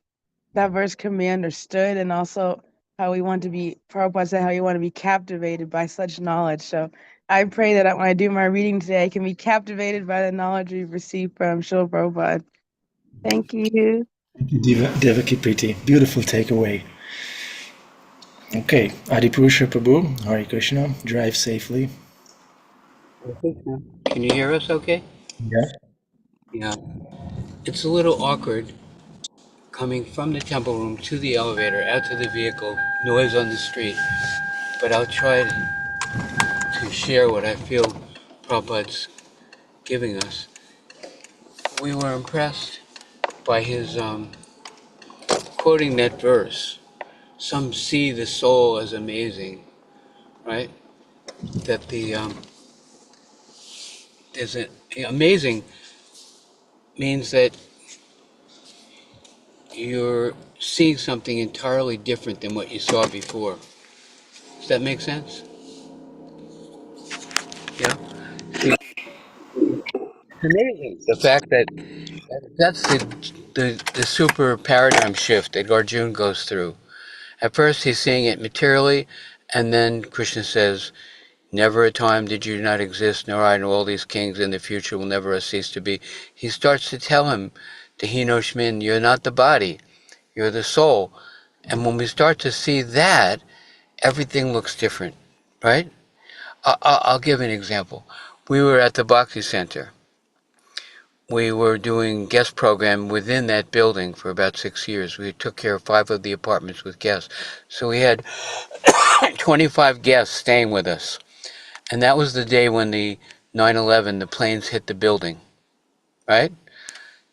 verse can be understood, and also how we want to be, Prabhupada said how you want to be captivated by such knowledge. So I pray that when I do my reading today, I can be captivated by the knowledge we've received from Srila Prabhupada. Thank you. Thank you, Devaki Priti. Beautiful takeaway. Okay, Adipurusha Prabhu, Hare Krishna, drive safely. Can you hear us okay? Yeah. Yeah. It's a little awkward coming from the temple room to the elevator, out to the vehicle, noise on the street. But I'll try to share what I feel Prabhupada's giving us. We were impressed by his quoting that verse. Some see the soul as amazing, right? That there's amazing means that you're seeing something entirely different than what you saw before. Does that make sense? Yeah. See, it's amazing the fact that that's the super paradigm shift that Arjuna goes through. At first, he's seeing it materially, and then Krishna says, "Never a time did you not exist, nor I, nor all these kings in the future will never cease to be." He starts to tell him, Tehinoshmin, you're not the body, you're the soul. And when we start to see that, everything looks different, right? I'll give an example. We were at the Bhakti Center. We were doing guest program within that building for about 6 years. We took care of 5 of the apartments with guests. So we had 25 guests staying with us. And that was the day when the 9/11, the planes hit the building, right?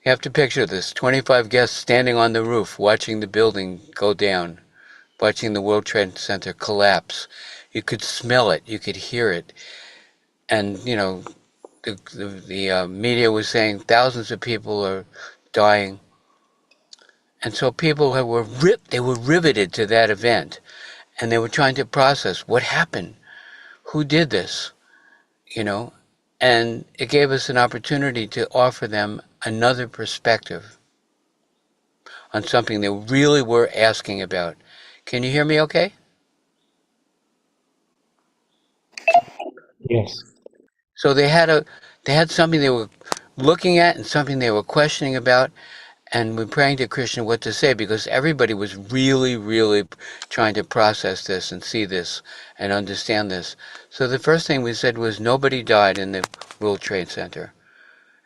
You have to picture this, 25 guests standing on the roof watching the building go down, watching the World Trade Center collapse. You could smell it, you could hear it. And, you know, the media was saying thousands of people are dying. And so people were riveted to that event. And they were trying to process what happened, who did this, you know. And it gave us an opportunity to offer them another perspective on something they really were asking about. Can you hear me okay? Yes. So they had something they were looking at and something they were questioning about, and we're praying to Krishna what to say, because everybody was really, really trying to process this and see this and understand this. So the first thing we said was nobody died in the World Trade Center.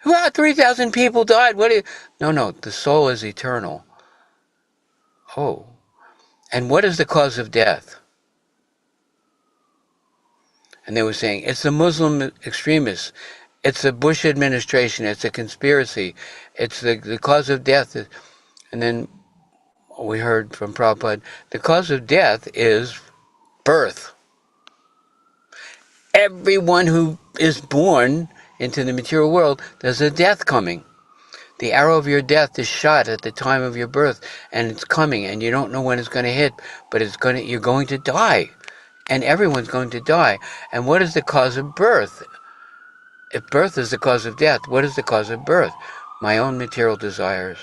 Well, 3,000 people died. What do you... No, the soul is eternal. Oh. And what is the cause of death? And they were saying, it's the Muslim extremists. It's the Bush administration. It's a conspiracy. It's the cause of death. And then we heard from Prabhupada, the cause of death is birth. Everyone who is born into the material world, there's a death coming. The arrow of your death is shot at the time of your birth, and it's coming, and you don't know when it's going to hit, but you're going to die, and everyone's going to die. And what is the cause of birth? If birth is the cause of death, what is the cause of birth? My own material desires.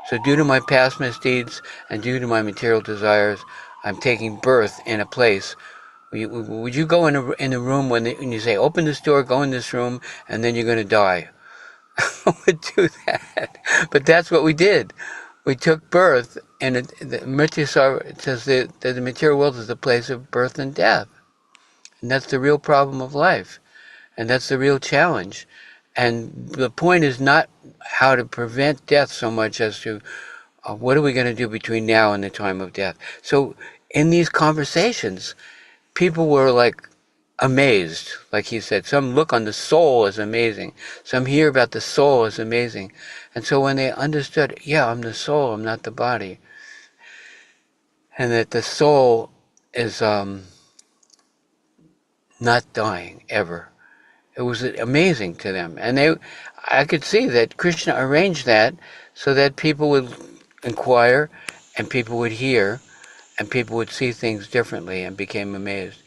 So due to my past misdeeds and due to my material desires, I'm taking birth in a place. Would you go in a room when you say, open this door, go in this room, and then you're going to die? I would do that. But that's what we did. We took birth, and it says that the material world is the place of birth and death. And that's the real problem of life. And that's the real challenge. And the point is not how to prevent death so much as to what are we going to do between now and the time of death. So in these conversations, people were like amazed, like he said. Some look on the soul as amazing. Some hear about the soul as amazing. And so when they understood, yeah, I'm the soul, I'm not the body, and that the soul is not dying ever, it was amazing to them. And I could see that Krishna arranged that so that people would inquire and people would hear and people would see things differently and became amazed.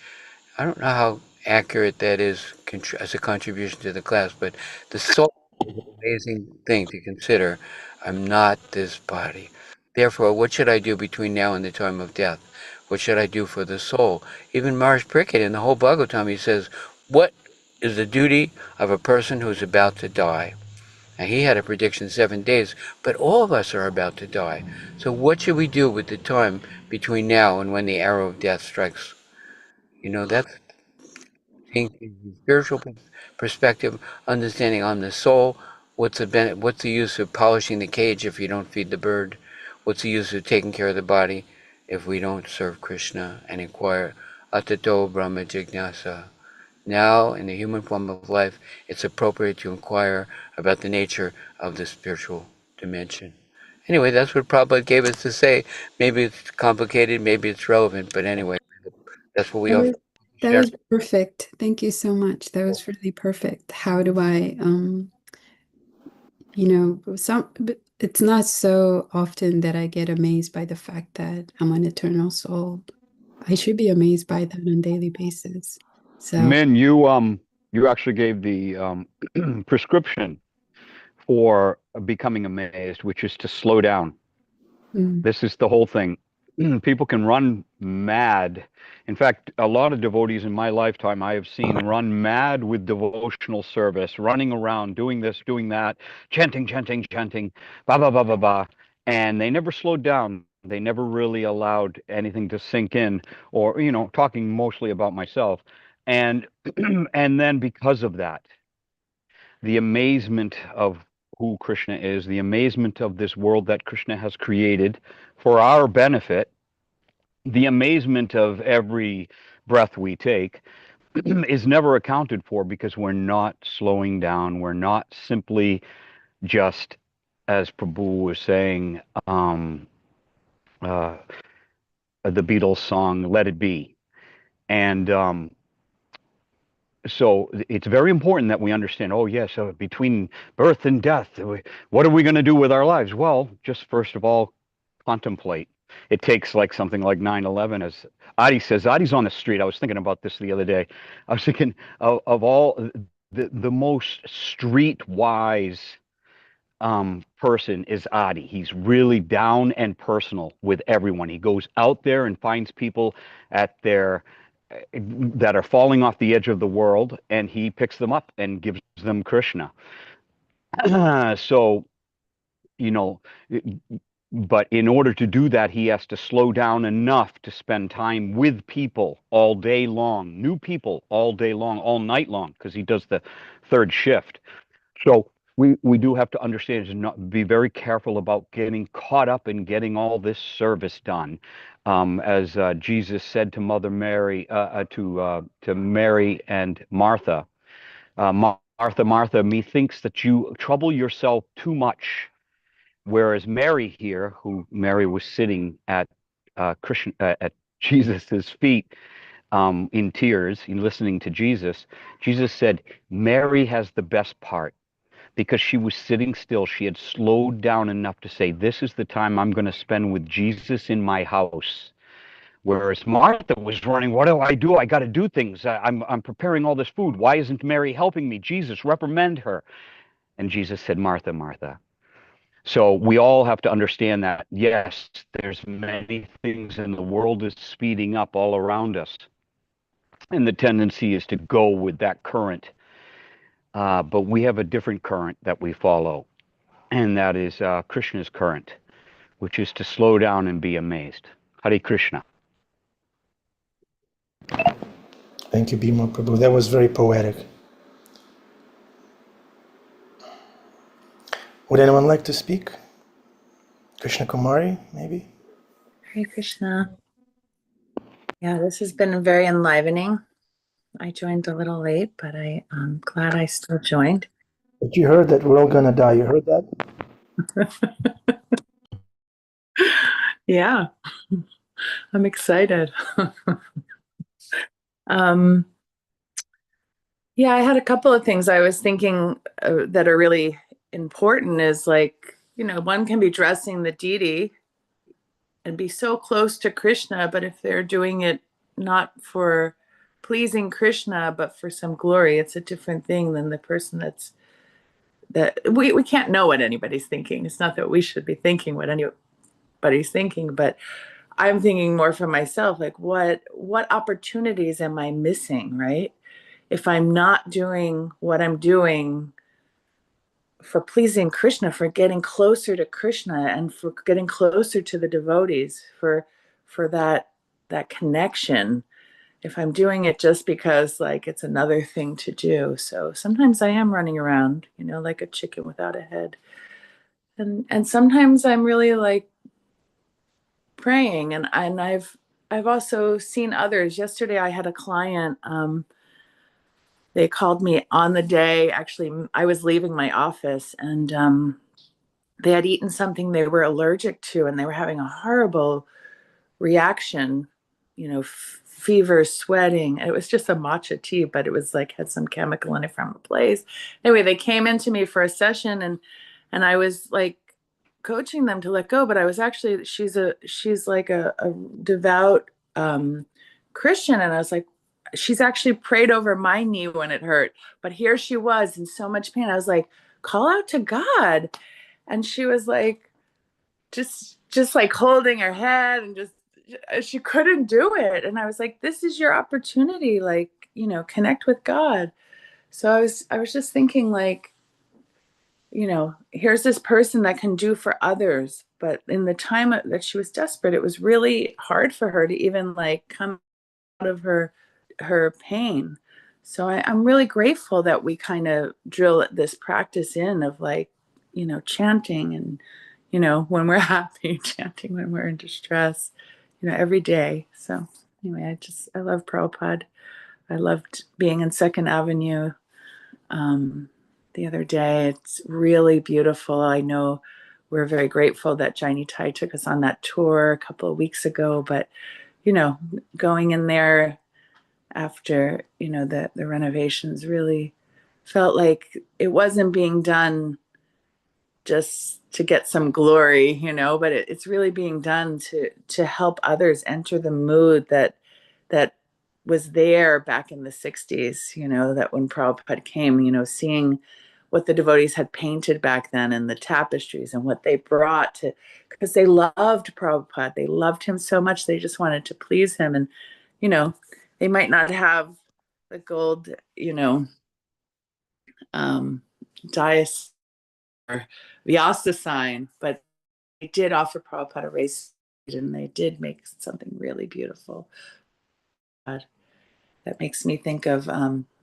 I don't know how accurate that is as a contribution to the class, but the soul is an amazing thing to consider. I'm not this body. Therefore, what should I do between now and the time of death? What should I do for the soul? Even Maharaj Pariksit in the whole Bhagavatam, he says, what is the duty of a person who's about to die? And he had a prediction 7 days, but all of us are about to die. So what should we do with the time between now and when the arrow of death strikes? That's think in the spiritual perspective, understanding I'm the soul. What's the use of polishing the cage if you don't feed the bird? What's the use of taking care of the body if we don't serve Krishna and inquire? Atato Brahma Jignasa. Now, in the human form of life, it's appropriate to inquire about the nature of the spiritual dimension. Anyway, that's what Prabhupada gave us to say. Maybe it's complicated, maybe it's relevant, but anyway, that's what we That offer. was that was perfect. Thank you so much. That was really perfect. How do I but it's not so often that I get amazed by the fact that I'm an eternal soul. I should be amazed by that on a daily basis. So, Min, you actually gave the prescription for becoming amazed, which is to slow down. mm, This is the whole thing. People can run mad. In fact, a lot of devotees in my lifetime I have seen run mad with devotional service, running around, doing this, doing that, chanting, chanting, chanting, ba ba ba ba ba, and they never slowed down. They never really allowed anything to sink in, or talking mostly about myself, and and then because of that, the amazement of who Krishna is, the amazement of this world that Krishna has created for our benefit, the amazement of every breath we take is never accounted for because we're not slowing down. We're not simply just, as Prabhu was saying, uh, the Beatles song, Let It Be. And so it's very important that we understand, oh, yes, so between birth and death, what are we going to do with our lives? Well, just first of all, contemplate. It takes like something like 9/11, as Adi says. Adi's on the street. I was thinking about this the other day. I was thinking of all the most street-wise person is Adi. He's really down and personal with everyone. He goes out there and finds people at their that are falling off the edge of the world, and he picks them up and gives them Krishna. So, you know, but in order to do that, he has to slow down enough to spend time with people all day long, new people all day long, all night long, because he does the third shift. So we do have to understand to not be very careful about getting caught up in getting all this service done. As Jesus said to Mother Mary, to Mary and Martha, Martha, Martha, methinks that you trouble yourself too much. Whereas Mary here, who Mary was sitting at Krishna at Jesus's feet, in tears, in listening to Jesus, Jesus said, Mary has the best part because she was sitting still. She had slowed down enough to say, this is the time I'm going to spend with Jesus in my house. Whereas Martha was running, what do I do? I got to do things. I'm preparing all this food. Why isn't Mary helping me? Jesus, reprimand her. And Jesus said, Martha, Martha. So we all have to understand that, yes, there's many things and the world is speeding up all around us. And the tendency is to go with that current. But we have a different current that we follow. And that is Krishna's current, which is to slow down and be amazed. Hare Krishna. Thank you, Bhima Prabhu. That was very poetic. Would anyone like to speak? Krishna Kumari, maybe? Hare Krishna. Yeah, this has been very enlivening. I joined a little late, but I'm glad I still joined. But you heard that we're all gonna die. You heard that? Yeah, I'm excited. Yeah, I had a couple of things I was thinking that are really important is like, one can be dressing the deity and be so close to Krishna, but if they're doing it not for pleasing Krishna, but for some glory, it's a different thing than the person that we can't know what anybody's thinking. It's not that we should be thinking what anybody's thinking, but I'm thinking more for myself, like what opportunities am I missing, right? If I'm not doing what I'm doing for pleasing Krishna, for getting closer to Krishna and for getting closer to the devotees, for that connection, if I'm doing it just because like it's another thing to do. So sometimes I am running around, like a chicken without a head. And sometimes I'm really like praying and I've also seen others. Yesterday I had a client, they called me on the day, actually I was leaving my office and they had eaten something they were allergic to and they were having a horrible reaction, fever, sweating. It was just a matcha tea, but it was like had some chemical in it from a place. Anyway, they came into me for a session and I was like coaching them to let go, but I was actually she's like a devout Christian, and I was like, she's actually prayed over my knee when it hurt, but here she was in so much pain. I was like, call out to God. And she was like just like holding her head and just she couldn't do it. And I was like, this is your opportunity, like, connect with God. So I was just thinking like, here's this person that can do for others, but in the time that she was desperate, it was really hard for her to even like come out of her pain. So I'm really grateful that we kind of drill this practice in of like, chanting and, when we're happy, chanting when we're in distress, every day. So anyway, I love Prabhupada. I loved being in Second Avenue the other day. It's really beautiful. I know we're very grateful that Jaini Tai took us on that tour a couple of weeks ago, but, going in there after, the renovations really felt like it wasn't being done just to get some glory, but it's really being done to help others enter the mood that was there back in the 60s, that when Prabhupada came, seeing what the devotees had painted back then and the tapestries and what they brought to, because they loved Prabhupada. They loved him so much. They just wanted to please him. And, they might not have the gold, dais or Vyasa sign, but they did offer Prabhupada a race and they did make something really beautiful. That makes me think of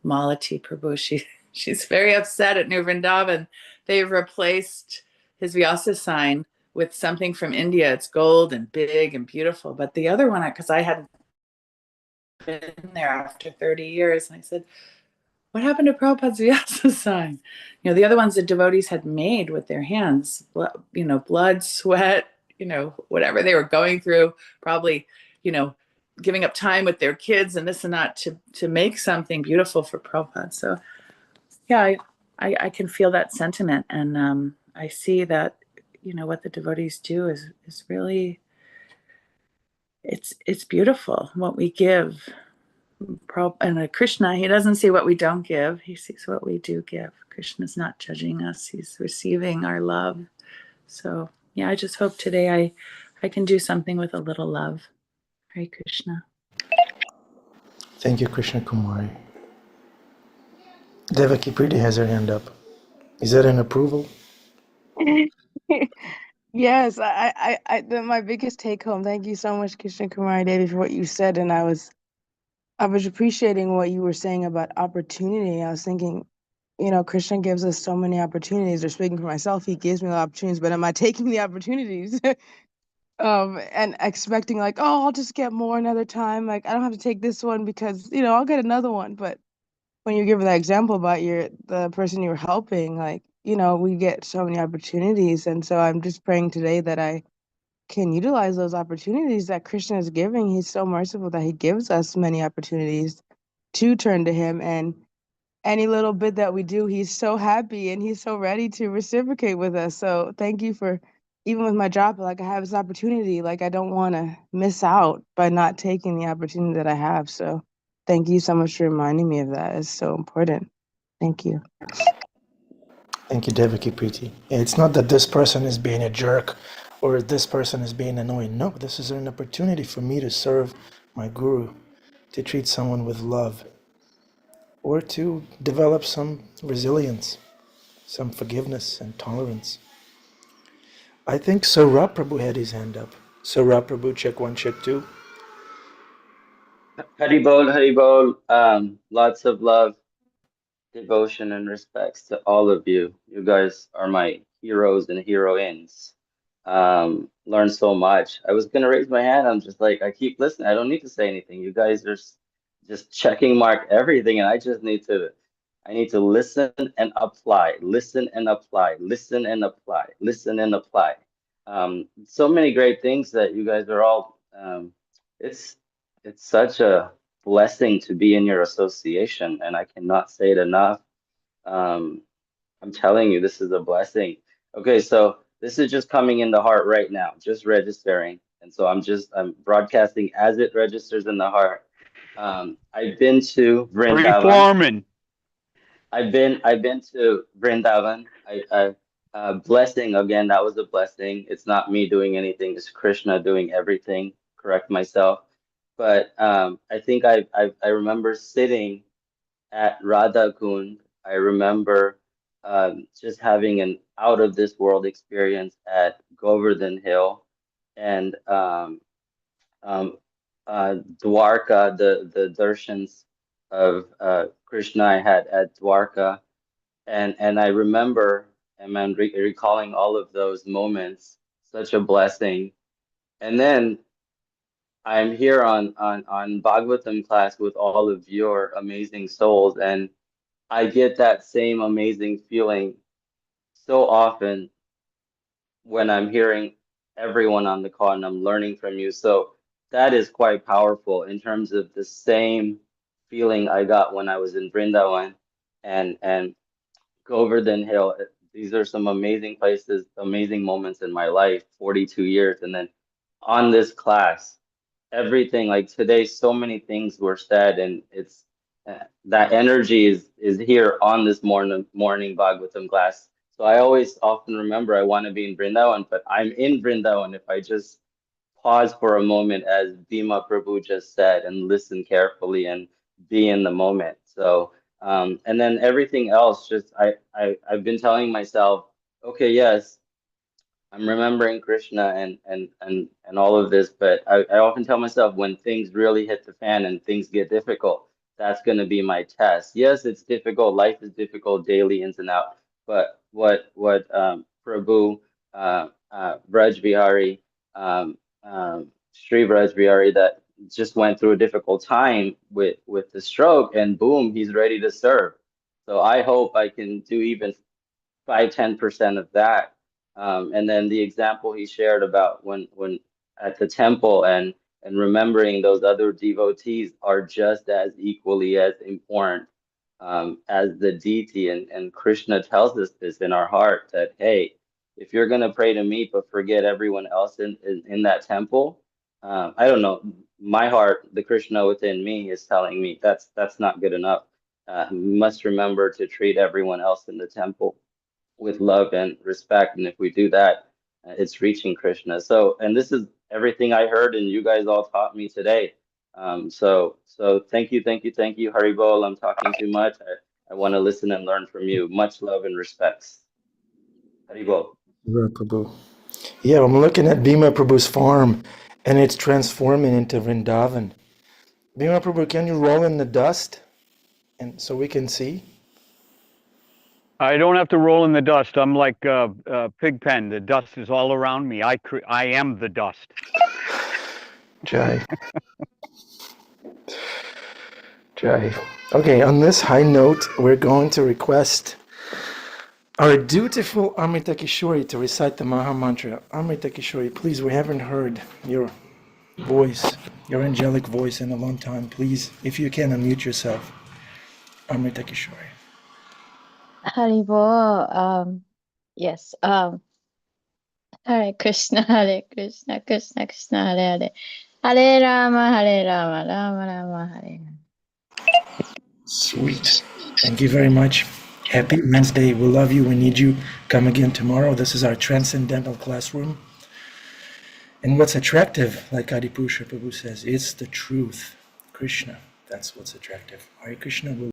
Malati Prabhu. She's very upset at New Vrindavan. They've replaced his Vyasa sign with something from India. It's gold and big and beautiful. But the other one, because I hadn't been there after 30 years, and I said, what happened to Prabhupada's Vyasa sign? The other ones the devotees had made with their hands, blood, sweat, whatever they were going through, probably, giving up time with their kids and this and that to make something beautiful for Prabhupada. So yeah, I can feel that sentiment, and I see that, you know, what the devotees do is really, it's beautiful what we give. And Krishna, he doesn't see what we don't give, he sees what we do give. Krishna's not judging us, he's receiving our love. So yeah, I just hope today I can do something with a little love. Hare Krishna. Thank you, Krishna Kumari. Devaki Preeti has her hand up. Is that an approval? Yes, my biggest take home. Thank you so much, Krishna Kumari Devi, for what you said, and I was appreciating what you were saying about opportunity. I was thinking, you know, Krishna gives us so many opportunities. Or speaking for myself, he gives me a lot of opportunities, but am I taking the opportunities? And expecting like, oh, I'll just get more another time. Like, I don't have to take this one because, you know, I'll get another one. But when you're giving that example about the person you're helping, like, you know, we get so many opportunities. And so I'm just praying today that I can utilize those opportunities that Krishna is giving. He's so merciful that he gives us many opportunities to turn to him. And any little bit that we do, he's so happy and he's so ready to reciprocate with us. So thank you for, even with my job, like I have this opportunity, like I don't want to miss out by not taking the opportunity that I have. So thank you so much for reminding me of that. It's so important. Thank you. Thank you, Devaki Preeti. It's not that this person is being a jerk or this person is being annoying. No, this is an opportunity for me to serve my guru, to treat someone with love, or to develop some resilience, some forgiveness and tolerance. I think Saurabh Prabhu had his hand up. Saurabh Prabhu, check one, check two. Haribol, Haribol. Lots of love, devotion, and respects to all of you. You guys are my heroes and heroines. Learned so much. I was gonna raise my hand. I'm just like, I keep listening. I don't need to say anything. You guys are just checking mark everything, and I need to listen and apply, listen and apply, listen and apply, listen and apply. So many great things that you guys are all. It's it's such a blessing to be in your association, and I cannot say it enough. Um, I'm telling you, this is a blessing. Okay, so this is just coming in the heart right now, just registering. And so I'm broadcasting as it registers in the heart. I've been to Vrindavan. Reforming. I've been to Vrindavan. Blessing again, that was a blessing. It's not me doing anything, it's Krishna doing everything. Correct myself. But I think I remember sitting at Radha Kund. I remember just having an out of this world experience at Govardhan Hill and Dwarka, the darshans of Krishna I had at Dwarka, and I remember and I'm recalling all of those moments, such a blessing. And then I'm here on Bhagavatam class with all of your amazing souls, and I get that same amazing feeling so often when I'm hearing everyone on the call and I'm learning from you. So that is quite powerful in terms of the same feeling I got when I was in Vrindavan and Govardhan Hill. These are some amazing places, amazing moments in my life, 42 years. And then on this class, everything like today, so many things were said, and it's that energy is here on this morning Bhagavatam class. So I always often remember I want to be in Vrindavan, but I'm in Vrindavan if I just pause for a moment, as Bhima Prabhu just said, and listen carefully and be in the moment. So and then everything else, just I've been telling myself, okay, yes, I'm remembering Krishna and all of this, but I often tell myself when things really hit the fan and things get difficult, that's going to be my test. Yes, it's difficult. Life is difficult daily, ins and out. But what Prabhu, Vraj Vihari, Sri Vraj Vihari, that just went through a difficult time with the stroke, and boom, he's ready to serve. So I hope I can do even 5-10% of that. And then the example he shared about when at the temple and remembering those other devotees are just as equally as important as the deity. And Krishna tells us this in our heart that, hey, if you're going to pray to me, but forget everyone else in that temple, I don't know, my heart, the Krishna within me is telling me that's not good enough. Must remember to treat everyone else in the temple with love and respect. And if we do that, it's reaching Krishna. So, and this is everything I heard and you guys all taught me today. So thank you, thank you, thank you, Haribol. I'm talking too much. I want to listen and learn from you. Much love and respects. Haribol. Right, Prabhu. Yeah, I'm looking at Bhima Prabhu's farm, and it's transforming into Vrindavan. Bhima Prabhu, can you roll in the dust, and so we can see? I don't have to roll in the dust. I'm like Pigpen. The dust is all around me. I am the dust. Jai. Jai. Okay, on this high note, we're going to request our dutiful Amrita Kishori to recite the Maha Mantra. Amrita Kishori, please, we haven't heard your voice, your angelic voice in a long time. Please, if you can, unmute yourself. Amrita Kishori. Haribo, yes. Hare Krishna, Krishna Krishna, Hare Hare. Hare Rama, Rama Rama, Hare Hare. Sweet. Thank you very much. Happy Wednesday. We love you. We need you. Come again tomorrow. This is our transcendental classroom. And what's attractive, like Adipusha Prabhu says, it's the truth. Krishna. That's what's attractive. Hare Krishna.